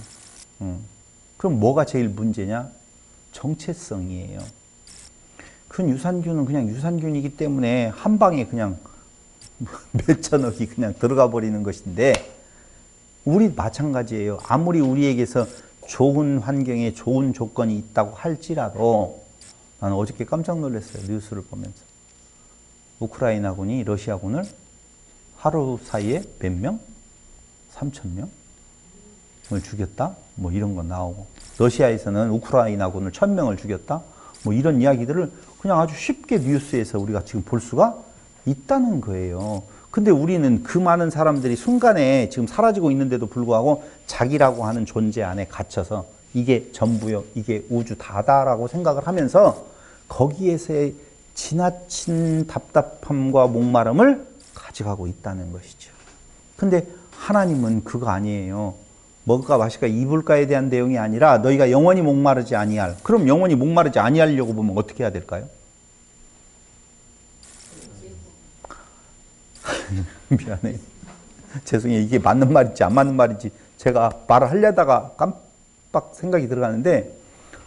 그럼 뭐가 제일 문제냐? 정체성이에요. 그 유산균은 그냥 유산균이기 때문에 한 방에 그냥 몇천억이 그냥 들어가 버리는 것인데, 우리 마찬가지예요. 아무리 우리에게서 좋은 환경에 좋은 조건이 있다고 할지라도, 나는 어저께 깜짝 놀랐어요. 뉴스를 보면서. 우크라이나군이 러시아군을 하루 사이에 몇 명? 3,000명을 죽였다? 뭐 이런 거 나오고, 러시아에서는 우크라이나군을 1,000명을 죽였다? 뭐 이런 이야기들을 그냥 아주 쉽게 뉴스에서 우리가 지금 볼 수가 있다는 거예요. 근데 우리는 그 많은 사람들이 순간에 지금 사라지고 있는데도 불구하고 자기라고 하는 존재 안에 갇혀서 이게 전부요, 이게 우주 다다라고 생각을 하면서 거기에서의 지나친 답답함과 목마름을 가져가고 있다는 것이죠. 근데 하나님은 그거 아니에요. 먹을까 마실까 입을까에 대한 내용이 아니라 너희가 영원히 목마르지 아니할. 그럼 영원히 목마르지 아니하려고 보면 어떻게 해야 될까요? 미안해. 죄송해요. 이게 맞는 말인지 안 맞는 말인지 제가 말을 하려다가 깜빡 생각이 들어가는데,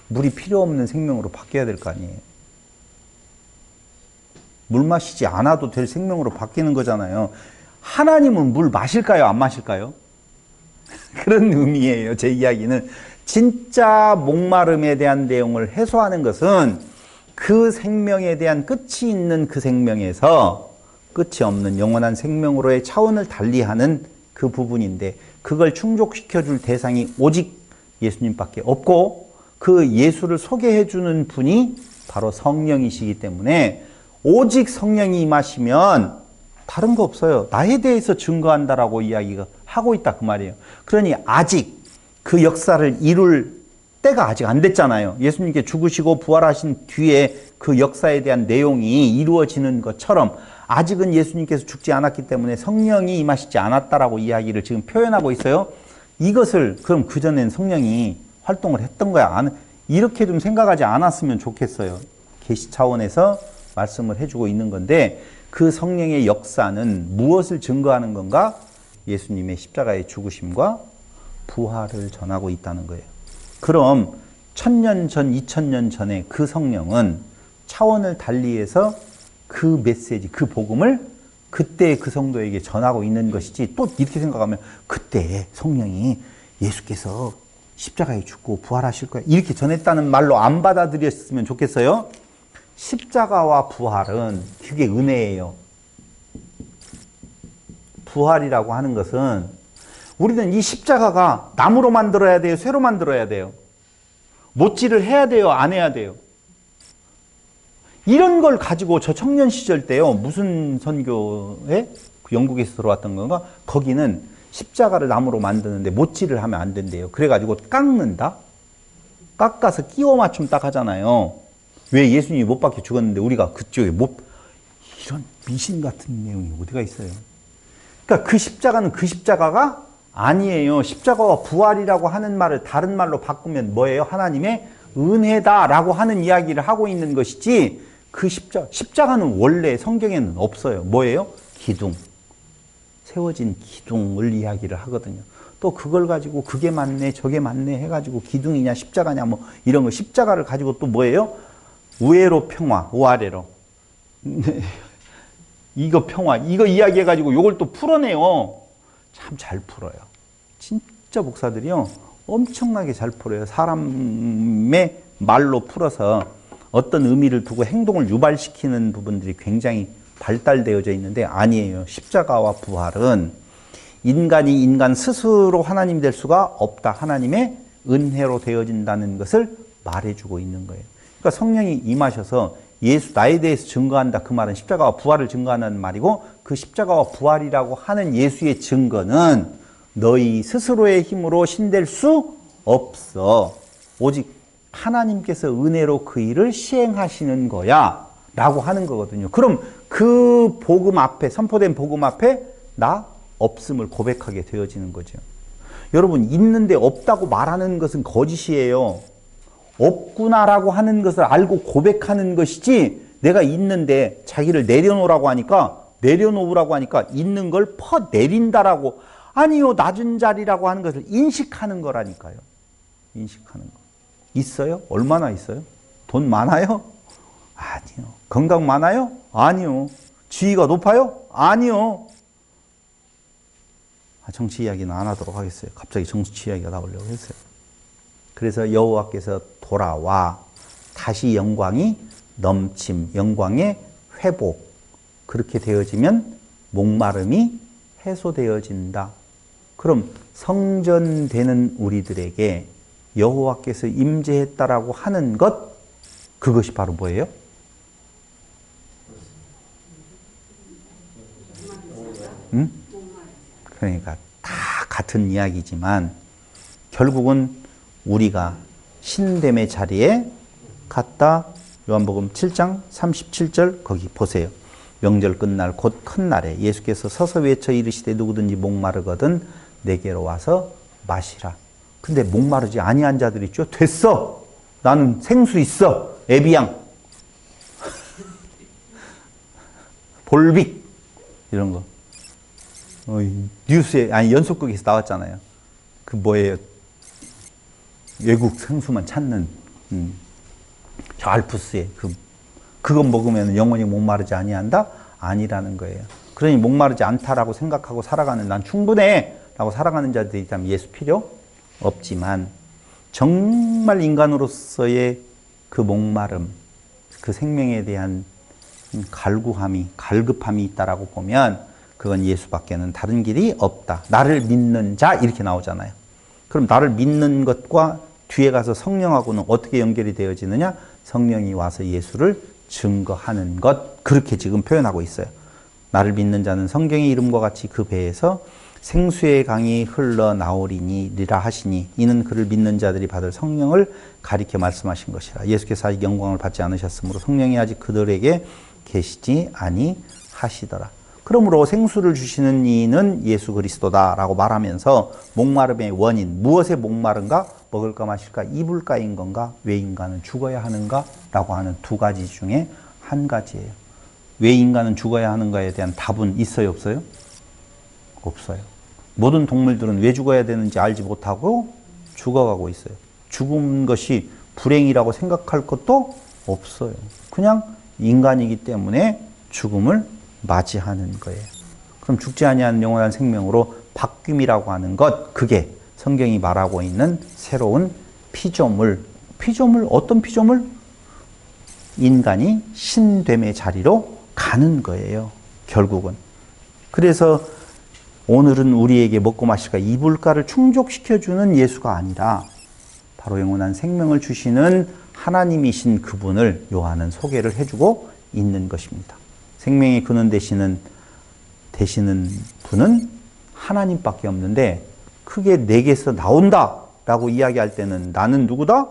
물이 필요 없는 생명으로 바뀌어야 될 거 아니에요. 물 마시지 않아도 될 생명으로 바뀌는 거잖아요. 하나님은 물 마실까요? 안 마실까요? 그런 의미예요. 제 이야기는. 진짜 목마름에 대한 내용을 해소하는 것은 그 생명에 대한 끝이 있는 그 생명에서 끝이 없는 영원한 생명으로의 차원을 달리하는 그 부분인데, 그걸 충족시켜 줄 대상이 오직 예수님밖에 없고, 그 예수를 소개해 주는 분이 바로 성령이시기 때문에 오직 성령이 임하시면 다른 거 없어요. 나에 대해서 증거한다라고 이야기가 하고 있다 그 말이에요. 그러니 아직 그 역사를 이룰 때가 아직 안 됐잖아요. 예수님께 죽으시고 부활하신 뒤에 그 역사에 대한 내용이 이루어지는 것처럼 아직은 예수님께서 죽지 않았기 때문에 성령이 임하시지 않았다라고 이야기를 지금 표현하고 있어요. 이것을 그럼 그전엔 성령이 활동을 했던 거야? 이렇게 좀 생각하지 않았으면 좋겠어요. 계시 차원에서 말씀을 해주고 있는 건데, 그 성령의 역사는 무엇을 증거하는 건가? 예수님의 십자가의 죽으심과 부활을 전하고 있다는 거예요. 그럼 1000년 전, 2000년 전에 그 성령은 차원을 달리해서 그 메시지, 그 복음을 그때 그 성도에게 전하고 있는 것이지, 또 이렇게 생각하면 그때 성령이 예수께서 십자가에 죽고 부활하실 거야 이렇게 전했다는 말로 안 받아들였으면 좋겠어요. 십자가와 부활은 그게 은혜예요. 부활이라고 하는 것은, 우리는 이 십자가가 나무로 만들어야 돼요? 쇠로 만들어야 돼요? 못질을 해야 돼요? 안 해야 돼요? 이런 걸 가지고 저 청년 시절 때요, 무슨 선교에 영국에서 들어왔던 건가? 거기는 십자가를 나무로 만드는데 못질을 하면 안 된대요. 그래가지고 깎는다? 깎아서 끼워 맞춤 딱 하잖아요. 왜 예수님이 못 박혀 죽었는데 우리가 그쪽에 못, 이런 미신 같은 내용이 어디가 있어요? 그러니까 그 십자가는 그 십자가가 아니에요. 십자가와 부활이라고 하는 말을 다른 말로 바꾸면 뭐예요? 하나님의 은혜다라고 하는 이야기를 하고 있는 것이지, 그 십자가는 원래 성경에는 없어요. 뭐예요? 기둥. 세워진 기둥을 이야기를 하거든요. 또 그걸 가지고 그게 맞네 저게 맞네 해가지고 기둥이냐 십자가냐 뭐 이런 거, 십자가를 가지고 또 뭐예요? 우애로 평화, 우아래로. 이거 평화, 이거 이야기해가지고 요걸 또 풀어내요. 참 잘 풀어요. 진짜 목사들이요, 엄청나게 잘 풀어요. 사람의 말로 풀어서 어떤 의미를 두고 행동을 유발시키는 부분들이 굉장히 발달되어져 있는데, 아니에요. 십자가와 부활은 인간이 인간 스스로 하나님이 될 수가 없다. 하나님의 은혜로 되어진다는 것을 말해주고 있는 거예요. 그러니까 성령이 임하셔서 예수, 나에 대해서 증거한다. 그 말은 십자가와 부활을 증거하는 말이고, 그 십자가와 부활이라고 하는 예수의 증거는 너희 스스로의 힘으로 신될 수 없어. 오직 하나님께서 은혜로 그 일을 시행하시는 거야 라고 하는 거거든요. 그럼 그 복음 앞에, 선포된 복음 앞에 나 없음을 고백하게 되어지는 거죠. 여러분, 있는데 없다고 말하는 것은 거짓이에요. 없구나라고 하는 것을 알고 고백하는 것이지, 내가 있는데 자기를 내려놓으라고 하니까, 내려놓으라고 하니까 있는 걸 퍼내린다라고, 아니요, 낮은 자리라고 하는 것을 인식하는 거라니까요. 인식하는 거. 있어요? 얼마나 있어요? 돈 많아요? 아니요. 건강 많아요? 아니요. 지위가 높아요? 아니요. 정치 이야기는 안 하도록 하겠어요. 갑자기 정치 이야기가 나오려고 했어요. 그래서 여호와께서 돌아와 다시 영광이 넘침, 영광의 회복, 그렇게 되어지면 목마름이 해소되어진다. 그럼 성전되는 우리들에게 여호와께서 임재했다라고 하는 것, 그것이 바로 뭐예요? 응? 그러니까 다 같은 이야기지만 결국은 우리가 신됨의 자리에 갔다. 요한복음 7장 37절 거기 보세요. 명절 끝날 곧 큰 날에 예수께서 서서 외쳐 이르시되 누구든지 목마르거든 내게로 와서 마시라. 근데 목마르지 아니한 자들 있죠. 됐어. 나는 생수 있어. 에비앙. 볼빅. 이런 거. 뉴스에, 아니, 연속극에서 나왔잖아요. 그 뭐예요? 외국 생수만 찾는, 저 알프스에 그건 먹으면 영원히 목마르지 아니한다? 아니라는 거예요. 그러니 목마르지 않다라고 생각하고 살아가는, 난 충분해! 라고 살아가는 자들이 있다면 예수 필요 없지만, 정말 인간으로서의 그 목마름, 그 생명에 대한 갈급함이 있다라고 보면, 그건 예수밖에는 다른 길이 없다. 나를 믿는 자, 이렇게 나오잖아요. 그럼 나를 믿는 것과 뒤에 가서 성령하고는 어떻게 연결이 되어지느냐? 성령이 와서 예수를 증거하는 것, 그렇게 지금 표현하고 있어요. 나를 믿는 자는 성경의 이름과 같이 그 배에서 생수의 강이 흘러나오리니라 하시니 이는 그를 믿는 자들이 받을 성령을 가리켜 말씀하신 것이라. 예수께서 아직 영광을 받지 않으셨으므로 성령이 아직 그들에게 계시지 아니하시더라. 그러므로 생수를 주시는 이는 예수 그리스도다라고 말하면서 목마름의 원인, 무엇에 목마른가? 먹을까 마실까? 입을까인 건가? 왜 인간은 죽어야 하는가? 라고 하는 두 가지 중에 한 가지예요. 왜 인간은 죽어야 하는가에 대한 답은 있어요, 없어요? 없어요. 모든 동물들은 왜 죽어야 되는지 알지 못하고 죽어가고 있어요. 죽은 것이 불행이라고 생각할 것도 없어요. 그냥 인간이기 때문에 죽음을 맞이하는 거예요. 그럼 죽지 아니하는 영원한 생명으로 바뀜이라고 하는 것, 그게 성경이 말하고 있는 새로운 피조물. 피조물, 어떤 피조물? 인간이 신됨의 자리로 가는 거예요. 결국은. 그래서 오늘은 우리에게 먹고 마실까 입을까를 충족시켜주는 예수가 아니라 바로 영원한 생명을 주시는 하나님이신 그분을 요한은 소개를 해주고 있는 것입니다. 생명의 근원 되시는 분은 하나님밖에 없는데 크게 내게서 나온다라고 이야기할 때는 나는 누구다?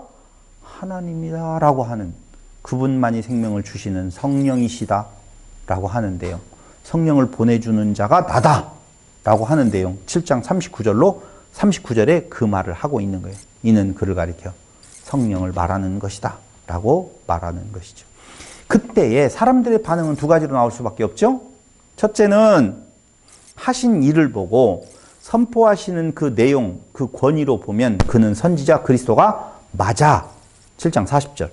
하나님이다라고 하는 그분만이 생명을 주시는 성령이시다라고 하는데요. 성령을 보내주는 자가 나다라고 하는데요. 7장 39절에 그 말을 하고 있는 거예요. 이는 그를 가리켜 성령을 말하는 것이다 라고 말하는 것이죠. 그때에 사람들의 반응은 두 가지로 나올 수밖에 없죠. 첫째는 하신 일을 보고 선포하시는 그 내용, 그 권위로 보면 그는 선지자 그리스도가 맞아. 7장 40절.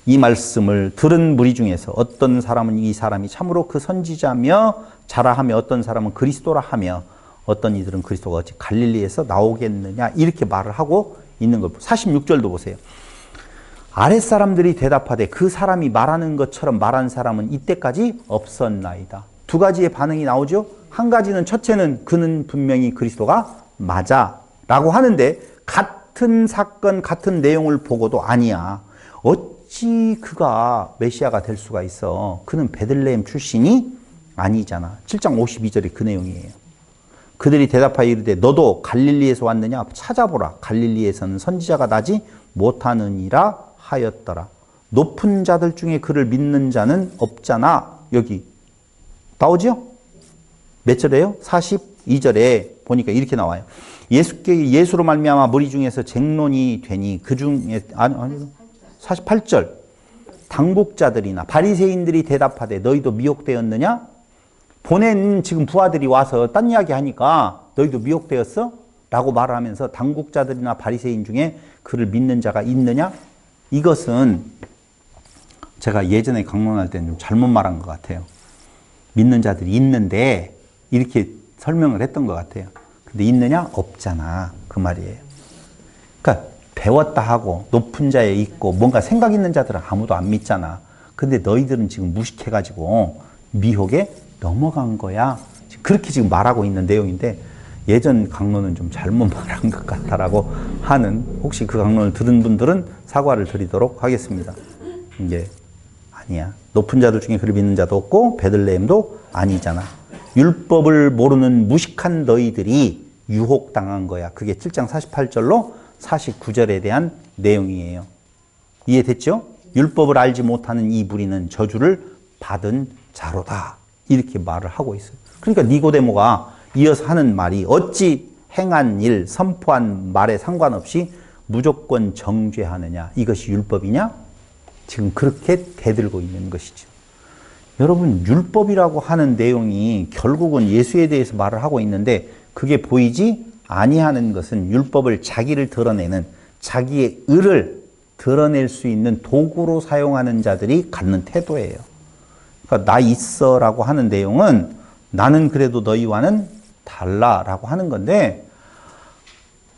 이 말씀을 들은 무리 중에서 어떤 사람은 이 사람이 참으로 그 선지자며 자라하며 어떤 사람은 그리스도라 하며 어떤 이들은 그리스도가 어찌 갈릴리에서 나오겠느냐 이렇게 말을 하고 있는 걸 46절도 보세요. 아랫사람들이 대답하되 그 사람이 말하는 것처럼 말한 사람은 이때까지 없었나이다. 두 가지의 반응이 나오죠. 한 가지는 첫째는 그는 분명히 그리스도가 맞아 라고 하는데 같은 사건 같은 내용을 보고도 아니야. 어찌 그가 메시아가 될 수가 있어. 그는 베들레헴 출신이 아니잖아. 7장 52절이 그 내용이에요. 그들이 대답하여 이르되 너도 갈릴리에서 왔느냐? 찾아보라. 갈릴리에서는 선지자가 나지 못하느니라 하였더라. 높은 자들 중에 그를 믿는 자는 없잖아. 여기 나오죠? 몇 절에요? 42절에 보니까 이렇게 나와요. 예수로 말미암아 무리 중에서 쟁론이 되니 그 중에 48절 당국자들이나 바리새인들이 대답하되 너희도 미혹되었느냐? 보낸 지금 부하들이 와서 딴 이야기 하니까 너희도 미혹되었어? 라고 말하면서 당국자들이나 바리새인 중에 그를 믿는 자가 있느냐? 이것은 제가 예전에 강론할 때는 좀 잘못 말한 것 같아요. 믿는 자들이 있는데 이렇게 설명을 했던 것 같아요. 근데 있느냐? 없잖아. 그 말이에요. 그러니까 배웠다 하고 높은 자에 있고 뭔가 생각 있는 자들은 아무도 안 믿잖아. 근데 너희들은 지금 무식해가지고 미혹에 넘어간 거야. 그렇게 지금 말하고 있는 내용인데 예전 강론은 좀 잘못 말한 것 같다라고 하는, 혹시 그 강론을 들은 분들은 사과를 드리도록 하겠습니다. 이게 아니야. 높은 자들 중에 그를 믿는 자도 없고 베들레헴도 아니잖아. 율법을 모르는 무식한 너희들이 유혹당한 거야. 그게 7장 48절로 49절에 대한 내용이에요. 이해됐죠? 율법을 알지 못하는 이 무리는 저주를 받은 자로다. 이렇게 말을 하고 있어요. 그러니까 니고데모가 이어서 하는 말이 어찌 행한 일, 선포한 말에 상관없이 무조건 정죄하느냐. 이것이 율법이냐? 지금 그렇게 대들고 있는 것이죠. 여러분, 율법이라고 하는 내용이 결국은 예수에 대해서 말을 하고 있는데 그게 보이지 아니하는 것은 율법을 자기를 드러내는, 자기의 의를 드러낼 수 있는 도구로 사용하는 자들이 갖는 태도예요. 그러니까 나 있어라고 하는 내용은 나는 그래도 너희와는 달라라고 하는 건데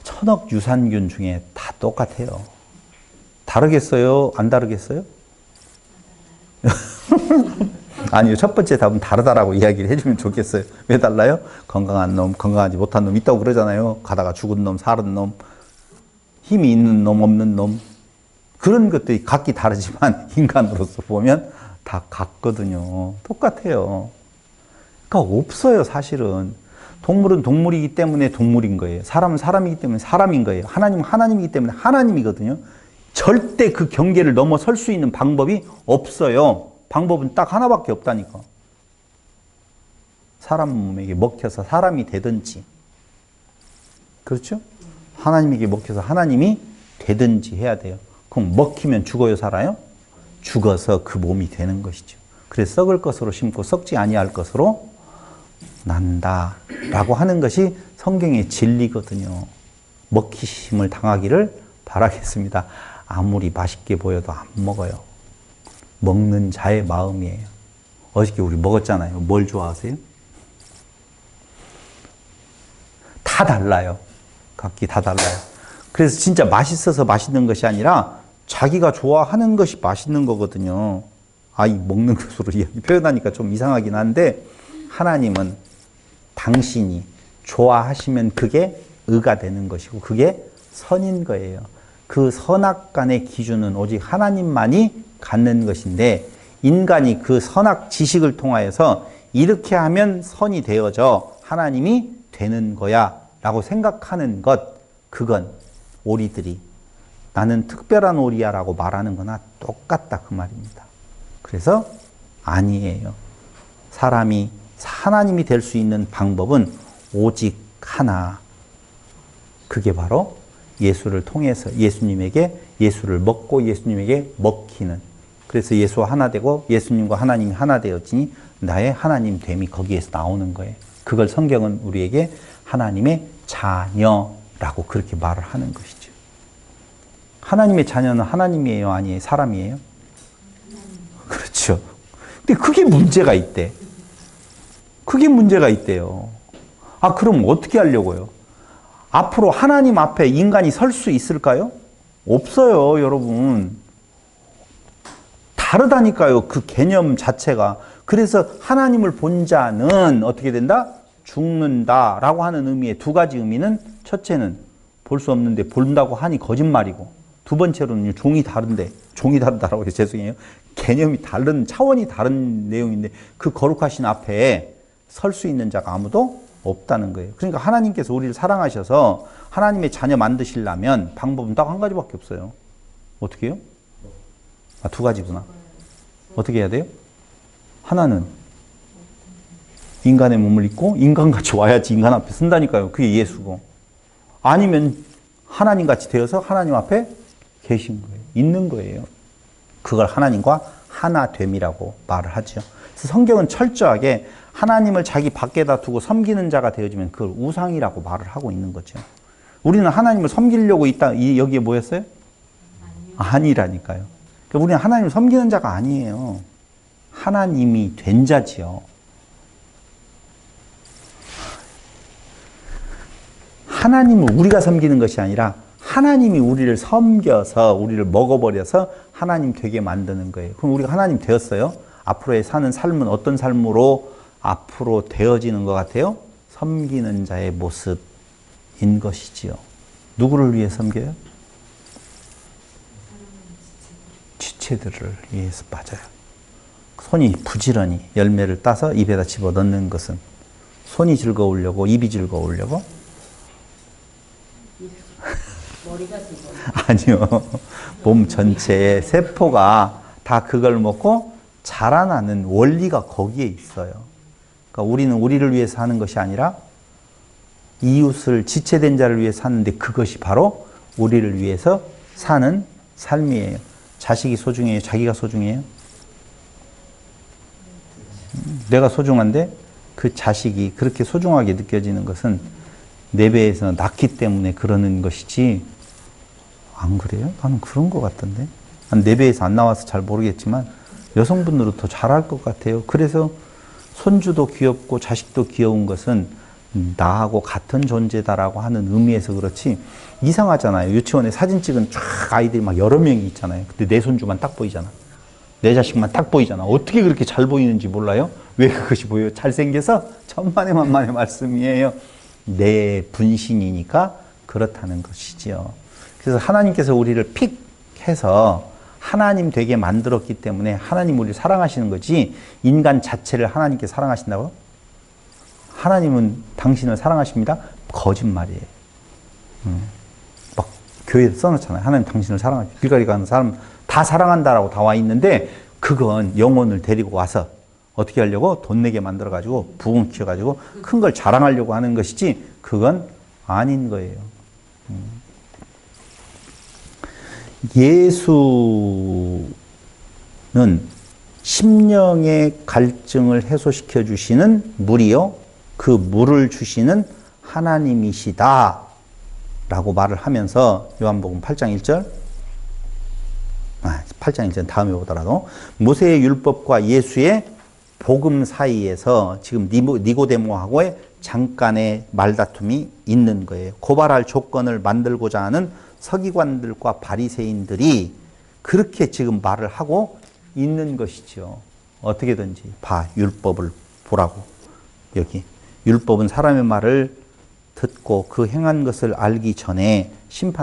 천억 유산균 중에 다 똑같아요. 다르겠어요? 안 다르겠어요? 아니요. 첫 번째 답은 다르다라고 이야기를 해주면 좋겠어요. 왜 달라요? 건강한 놈, 건강하지 못한 놈 있다고 그러잖아요. 가다가 죽은 놈, 사는 놈, 힘이 있는 놈, 없는 놈. 그런 것들이 각기 다르지만 인간으로서 보면 다 같거든요. 똑같아요. 그러니까 없어요, 사실은. 동물은 동물이기 때문에 동물인 거예요. 사람은 사람이기 때문에 사람인 거예요. 하나님은 하나님이기 때문에 하나님이거든요. 절대 그 경계를 넘어설 수 있는 방법이 없어요. 방법은 딱 하나밖에 없다니까. 사람에게 먹혀서 사람이 되든지, 그렇죠? 하나님에게 먹혀서 하나님이 되든지 해야 돼요. 그럼 먹히면 죽어요, 살아요? 죽어서 그 몸이 되는 것이죠. 그래서 썩을 것으로 심고 썩지 아니할 것으로 난다라고 하는 것이 성경의 진리거든요. 먹히심을 당하기를 바라겠습니다. 아무리 맛있게 보여도 안 먹어요. 먹는 자의 마음이에요. 어저께 우리 먹었잖아요. 뭘 좋아하세요? 다 달라요. 각기 다 달라요. 그래서 진짜 맛있어서 맛있는 것이 아니라 자기가 좋아하는 것이 맛있는 거거든요. 이 먹는 것으로 이야기 표현하니까 좀 이상하긴 한데 하나님은 당신이 좋아하시면 그게 의가 되는 것이고 그게 선인 거예요. 그 선악간의 기준은 오직 하나님만이 갖는 것인데 인간이 그 선악 지식을 통하여서 이렇게 하면 선이 되어져 하나님이 되는 거야 라고 생각하는 것, 그건 오리들이 나는 특별한 오리야 라고 말하는 거나 똑같다 그 말입니다. 그래서 아니에요. 사람이 하나님이 될 수 있는 방법은 오직 하나. 그게 바로 예수를 통해서 예수를 먹고 예수님에게 먹히는. 그래서 예수와 하나 되고 예수님과 하나님이 하나 되었으니 나의 하나님 됨이 거기에서 나오는 거예요. 그걸 성경은 우리에게 하나님의 자녀라고 그렇게 말을 하는 것이죠. 하나님의 자녀는 하나님이에요? 아니에요? 사람이에요? 그렇죠. 근데 그게 문제가 있대. 그게 문제가 있대요. 그럼 어떻게 하려고요? 앞으로 하나님 앞에 인간이 설 수 있을까요? 없어요, 여러분. 다르다니까요, 그 개념 자체가. 그래서 하나님을 본 자는 어떻게 된다? 죽는다라고 하는 의미의 두 가지 의미는, 첫째는 볼 수 없는데 본다고 하니 거짓말이고, 두 번째로는 종이 다르다라고 해서 죄송해요. 개념이 다른, 차원이 다른 내용인데 그 거룩하신 앞에 설 수 있는 자가 아무도 없다는 거예요. 그러니까 하나님께서 우리를 사랑하셔서 하나님의 자녀 만드시려면 방법은 딱 한 가지밖에 없어요. 어떻게 해요? 두 가지구나. 어떻게 해야 돼요? 하나는 인간의 몸을 입고 인간같이 와야지 인간 앞에 쓴다니까요. 그게 예수고. 아니면 하나님같이 되어서 하나님 앞에 계신 거예요. 있는 거예요. 그걸 하나님과 하나됨이라고 말을 하죠. 그래서 성경은 철저하게 하나님을 자기 밖에다 두고 섬기는 자가 되어지면 그걸 우상이라고 말을 하고 있는 거죠. 우리는 하나님을 섬기려고 여기에 뭐였어요? 아니라니까요. 그러니까 우리는 하나님을 섬기는 자가 아니에요. 하나님이 된 자지요. 하나님을 우리가 섬기는 것이 아니라 하나님이 우리를 섬겨서 우리를 먹어버려서 하나님 되게 만드는 거예요. 그럼 우리가 하나님 되었어요? 앞으로의 사는 삶은 어떤 삶으로 앞으로 되어지는 것 같아요? 섬기는 자의 모습인 것이지요. 누구를 위해 섬겨요? 지체들을 위해서. 맞아요. 손이 부지런히 열매를 따서 입에다 집어넣는 것은 손이 즐거우려고, 입이 즐거우려고? 머리가 즐거워. 아니요. 몸 전체의 세포가 다 그걸 먹고 자라나는 원리가 거기에 있어요. 그러니까 우리는 우리를 위해서 하는 것이 아니라 이웃을, 지체된 자를 위해서 사는데 그것이 바로 우리를 위해서 사는 삶이에요. 자식이 소중해요? 자기가 소중해요? 내가 소중한데 그 자식이 그렇게 소중하게 느껴지는 것은 내 배에서 낳기 때문에 그러는 것이지, 안 그래요? 나는 그런 것 같던데. 내 배에서 안 나와서 잘 모르겠지만 여성분들은 더 잘할 것 같아요. 그래서 손주도 귀엽고 자식도 귀여운 것은 나하고 같은 존재다라고 하는 의미에서 그렇지, 이상하잖아요. 유치원에 사진 찍은 쫙 아이들이 막 여러 명이 있잖아요. 근데 내 손주만 딱 보이잖아. 내 자식만 딱 보이잖아. 어떻게 그렇게 잘 보이는지 몰라요? 왜 그것이 보여요? 잘생겨서? 천만의 만만의 말씀이에요. 내 분신이니까 그렇다는 것이지요. 그래서 하나님께서 우리를 픽 해서 하나님 되게 만들었기 때문에 하나님 우리를 사랑하시는 거지, 인간 자체를 하나님께 사랑하신다고요? 하나님은 당신을 사랑하십니다? 거짓말이에요. 막 교회에 써놓잖아요. 하나님 당신을 사랑하십니다. 길가리 가는 사람 다 사랑한다라고 다 와 있는데, 그건 영혼을 데리고 와서 어떻게 하려고? 돈 내게 만들어가지고 부흥 키워가지고 큰 걸 자랑하려고 하는 것이지, 그건 아닌 거예요. 예수는 심령의 갈증을 해소시켜 주시는 물이요, 그 물을 주시는 하나님이시다 라고 말을 하면서 요한복음 8장 1절, 8장 1절 다음에 보더라도 모세의 율법과 예수의 복음 사이에서 지금 니고데모하고의 잠깐의 말다툼이 있는 거예요. 고발할 조건을 만들고자 하는 서기관들과 바리새인들이 그렇게 지금 말을 하고 있는 것이죠. 어떻게든지 율법을 보라고. 여기 율법은 사람의 말을 듣고 그 행한 것을 알기 전에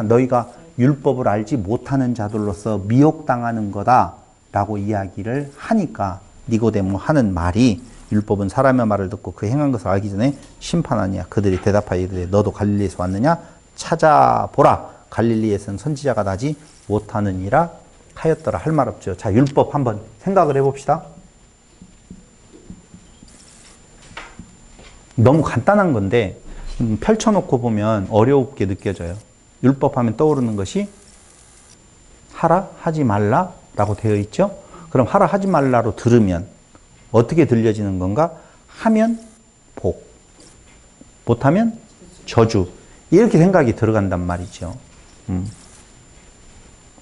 너희가 율법을 알지 못하는 자들로서 미혹당하는 거다라고 이야기를 하니까, 니고데모 하는 말이 율법은 사람의 말을 듣고 그 행한 것을 알기 전에 심판하니라. 그들이 대답하여 이르되 너도 갈릴리에서 왔느냐? 찾아보라. 갈릴리에서는 선지자가 나지 못하느니라 하였더라. 할 말 없죠. 자, 율법 한번 생각을 해봅시다. 너무 간단한 건데 펼쳐놓고 보면 어렵게 느껴져요. 율법 하면 떠오르는 것이 하라, 하지 말라 라고 되어 있죠. 그럼 하라, 하지 말라로 들으면 어떻게 들려지는 건가? 하면 복, 못하면 저주, 이렇게 생각이 들어간단 말이죠.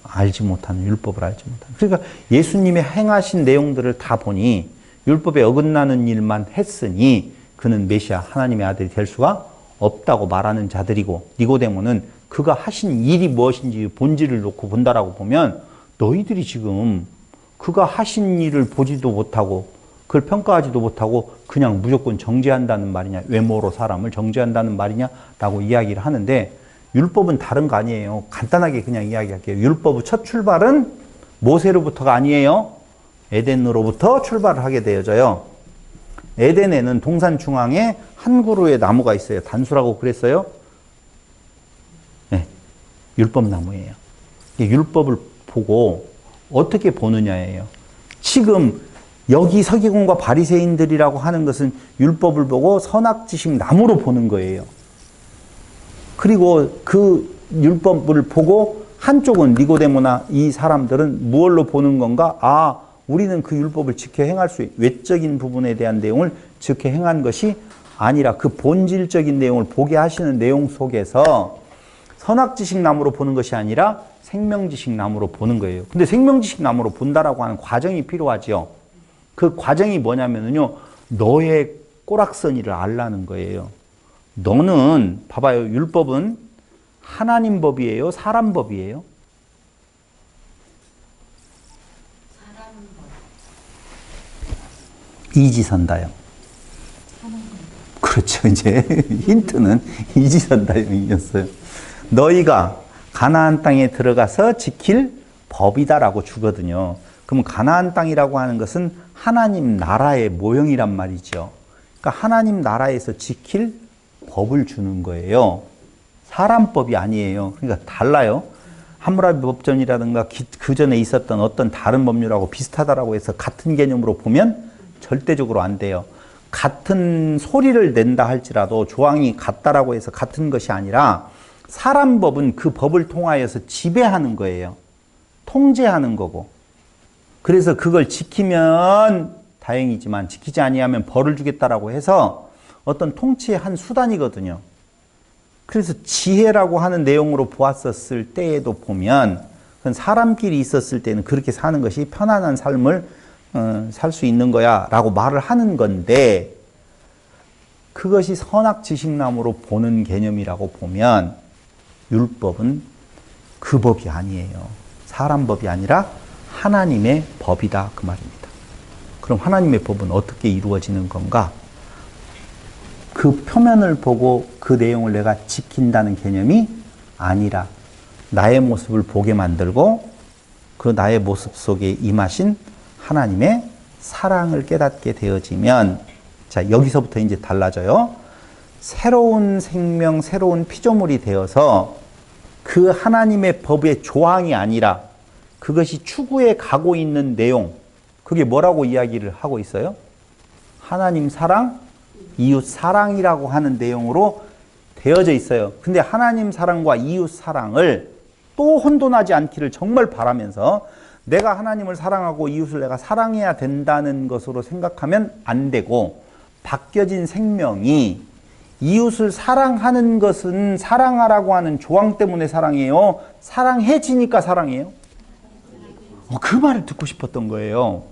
알지 못하는, 율법을 알지 못하는. 그러니까 예수님의 행하신 내용들을 다 보니 율법에 어긋나는 일만 했으니 그는 메시아, 하나님의 아들이 될 수가 없다고 말하는 자들이고, 니고데모는 그가 하신 일이 무엇인지 본질을 놓고 본다라고 보면, 너희들이 지금 그가 하신 일을 보지도 못하고 그걸 평가하지도 못하고 그냥 무조건 정죄한다는 말이냐, 외모로 사람을 정죄한다는 말이냐 라고 이야기를 하는데, 율법은 다른 거 아니에요. 간단하게 그냥 이야기할게요. 율법의 첫 출발은 모세로부터가 아니에요. 에덴으로부터 출발을 하게 되어져요. 에덴에는 동산 중앙에 한 그루의 나무가 있어요. 단수라고 그랬어요? 네, 율법나무예요. 율법을 보고 어떻게 보느냐예요. 지금 여기 서기관과 바리새인들이라고 하는 것은 율법을 보고 선악지식 나무로 보는 거예요. 그리고 그 율법을 보고 한쪽은 니고데모나 이 사람들은 무엇로 보는 건가? 우리는 그 율법을 지켜 행할 수, 외적인 부분에 대한 내용을 지켜 행한 것이 아니라 그 본질적인 내용을 보게 하시는 내용 속에서 선악지식 나무로 보는 것이 아니라 생명지식 나무로 보는 거예요. 근데 생명지식 나무로 본다라고 하는 과정이 필요하죠. 그 과정이 뭐냐면요, 너의 꼬락서니를 알라는 거예요. 너는 봐봐요, 율법은 하나님 법이에요, 사람 법이에요? 사람 이지선다요. 그렇죠. 이제 힌트는 이지선다형이었어요. 너희가 가나안 땅에 들어가서 지킬 법이다라고 주거든요. 그럼 가나안 땅이라고 하는 것은 하나님 나라의 모형이란 말이죠. 그러니까 하나님 나라에서 지킬 법을 주는 거예요. 사람 법이 아니에요. 그러니까 달라요. 함무라비 법전이라든가 그 전에 있었던 어떤 다른 법률하고 비슷하다라고 해서 같은 개념으로 보면 절대적으로 안 돼요. 같은 소리를 낸다 할지라도 조항이 같다라고 해서 같은 것이 아니라 사람 법은 그 법을 통하여서 지배하는 거예요. 통제하는 거고. 그래서 그걸 지키면 다행이지만 지키지 아니하면 벌을 주겠다라고 해서 어떤 통치의 한 수단이거든요. 그래서 지혜라고 하는 내용으로 보았었을 때에도 보면 그건 사람끼리 있었을 때는 그렇게 사는 것이 편안한 삶을 살 수 있는 거야 라고 말을 하는 건데, 그것이 선악지식나무로 보는 개념이라고 보면 율법은 그 법이 아니에요. 사람 법이 아니라 하나님의 법이다 그 말입니다. 그럼 하나님의 법은 어떻게 이루어지는 건가? 그 표면을 보고 그 내용을 내가 지킨다는 개념이 아니라 나의 모습을 보게 만들고 그 나의 모습 속에 임하신 하나님의 사랑을 깨닫게 되어지면, 자, 여기서부터 이제 달라져요. 새로운 생명, 새로운 피조물이 되어서 그 하나님의 법의 조항이 아니라 그것이 추구해 가고 있는 내용, 그게 뭐라고 이야기를 하고 있어요? 하나님 사랑, 이웃 사랑이라고 하는 내용으로 되어져 있어요. 근데 하나님 사랑과 이웃 사랑을 또 혼돈하지 않기를 정말 바라면서 내가 하나님을 사랑하고 이웃을 내가 사랑해야 된다는 것으로 생각하면 안 되고, 바뀌어진 생명이 이웃을 사랑하는 것은 사랑하라고 하는 조항 때문에 사랑해요? 사랑해지니까 사랑해요? 그 말을 듣고 싶었던 거예요.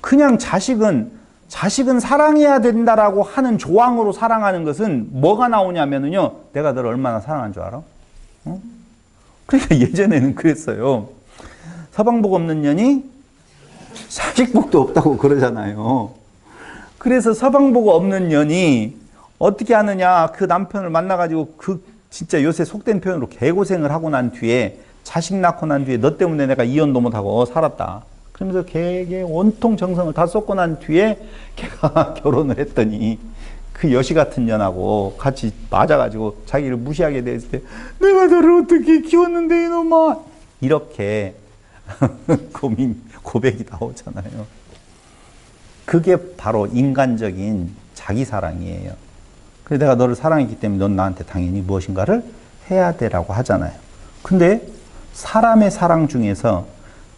그냥 자식은 사랑해야 된다라고 하는 조항으로 사랑하는 것은 뭐가 나오냐면요, 내가 너를 얼마나 사랑한 줄 알아? 어? 그러니까 예전에는 그랬어요. 서방복 없는 년이 자식복도 없다고 그러잖아요. 그래서 서방복 없는 년이 어떻게 하느냐, 그 남편을 만나가지고 진짜 요새 속된 표현으로 개고생을 하고 난 뒤에, 자식 낳고 난 뒤에 너 때문에 내가 이혼도 못하고 살았다. 그러면서 걔에게 온통 정성을 다 쏟고 난 뒤에 걔가 결혼을 했더니 그 여시 같은 년하고 같이 맞아가지고 자기를 무시하게 됐을 때, 내가 너를 어떻게 키웠는데 이놈아, 이렇게 고백이 나오잖아요. 그게 바로 인간적인 자기 사랑이에요. 그래서 내가 너를 사랑했기 때문에 넌 나한테 당연히 무엇인가를 해야 되라고 하잖아요. 근데 사람의 사랑 중에서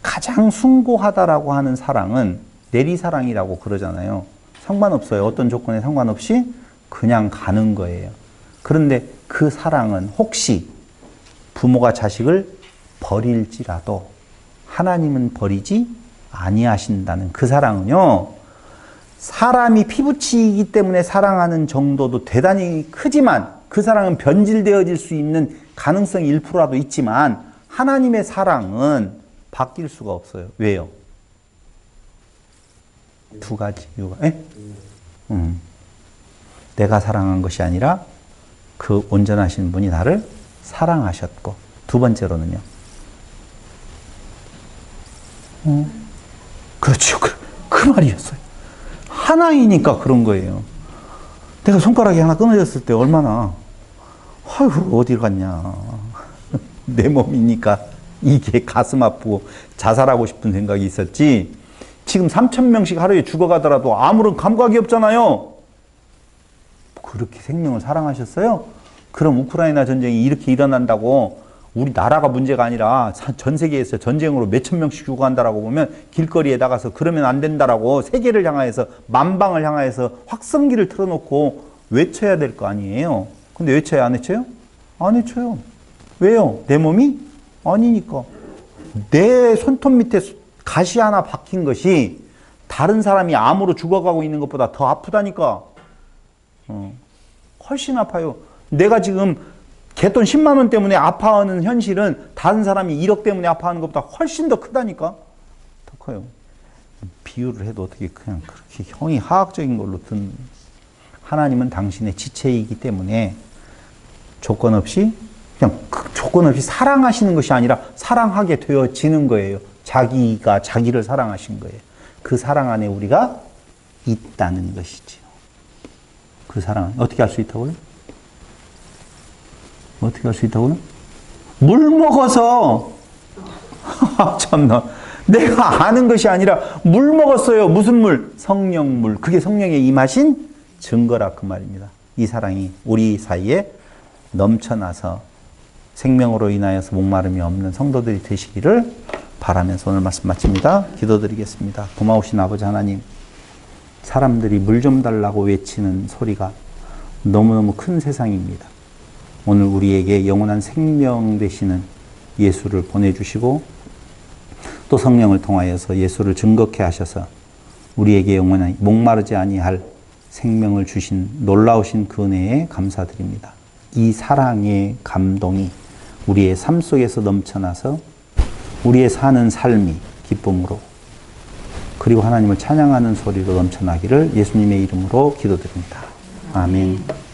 가장 숭고하다라고 하는 사랑은 내리사랑이라고 그러잖아요. 상관없어요. 어떤 조건에 상관없이 그냥 가는 거예요. 그런데 그 사랑은 혹시 부모가 자식을 버릴지라도 하나님은 버리지 아니하신다는 그 사랑은요, 사람이 피부치이기 때문에 사랑하는 정도도 대단히 크지만 그 사랑은 변질되어질 수 있는 가능성이 1%라도 있지만 하나님의 사랑은 바뀔 수가 없어요. 왜요? 두 가지 이유가. 내가 사랑한 것이 아니라 그 온전하신 분이 나를 사랑하셨고, 두 번째로는요. 그렇죠. 그 말이었어요. 하나이니까 그런 거예요. 내가 손가락이 하나 끊어졌을 때 얼마나, 아이고, 어딜 갔냐. 내 몸이니까 이게 가슴 아프고 자살하고 싶은 생각이 있었지, 지금 3,000명씩 하루에 죽어가더라도 아무런 감각이 없잖아요. 그렇게 생명을 사랑하셨어요? 그럼 우크라이나 전쟁이 이렇게 일어난다고 우리 나라가 문제가 아니라 전 세계에서 전쟁으로 몇천 명씩 죽어간다라고 보면 길거리에 나가서 그러면 안 된다라고 세계를 향하여서, 만방을 향하여서 확성기를 틀어놓고 외쳐야 될 거 아니에요. 근데 외쳐야 안 외쳐요? 안 외쳐요. 왜요? 내 몸이 아니니까. 내 손톱 밑에 가시 하나 박힌 것이 다른 사람이 암으로 죽어가고 있는 것보다 더 아프다니까. 훨씬 아파요. 내가 지금 개돈 10만 원 때문에 아파하는 현실은 다른 사람이 1억 때문에 아파하는 것보다 훨씬 더 크다니까. 더 커요. 비유를 해도 어떻게 그냥 그렇게 형이 화학적인 걸로 든. 하나님은 당신의 지체이기 때문에 조건 없이 그냥 조건 없이 사랑하시는 것이 아니라 사랑하게 되어지는 거예요. 자기가 자기를 사랑하신 거예요. 그 사랑 안에 우리가 있다는 것이지요. 그 사랑 어떻게 할 수 있다고요? 어떻게 할 수 있다고요? 물 먹어서 참나 내가 아는 것이 아니라 물 먹었어요. 무슨 물? 성령물. 그게 성령의 임하신 증거라 그 말입니다. 이 사랑이 우리 사이에 넘쳐나서 생명으로 인하여서 목마름이 없는 성도들이 되시기를 바라면서 오늘 말씀 마칩니다. 기도드리겠습니다. 고마우신 아버지 하나님, 사람들이 물 좀 달라고 외치는 소리가 너무너무 큰 세상입니다. 오늘 우리에게 영원한 생명 되시는 예수를 보내주시고 또 성령을 통하여서 예수를 증거케 하셔서 우리에게 영원한 목마르지 아니할 생명을 주신 놀라우신 그 은혜에 감사드립니다. 이 사랑의 감동이 우리의 삶 속에서 넘쳐나서 우리의 사는 삶이 기쁨으로 그리고 하나님을 찬양하는 소리로 넘쳐나기를 예수님의 이름으로 기도드립니다. 아멘.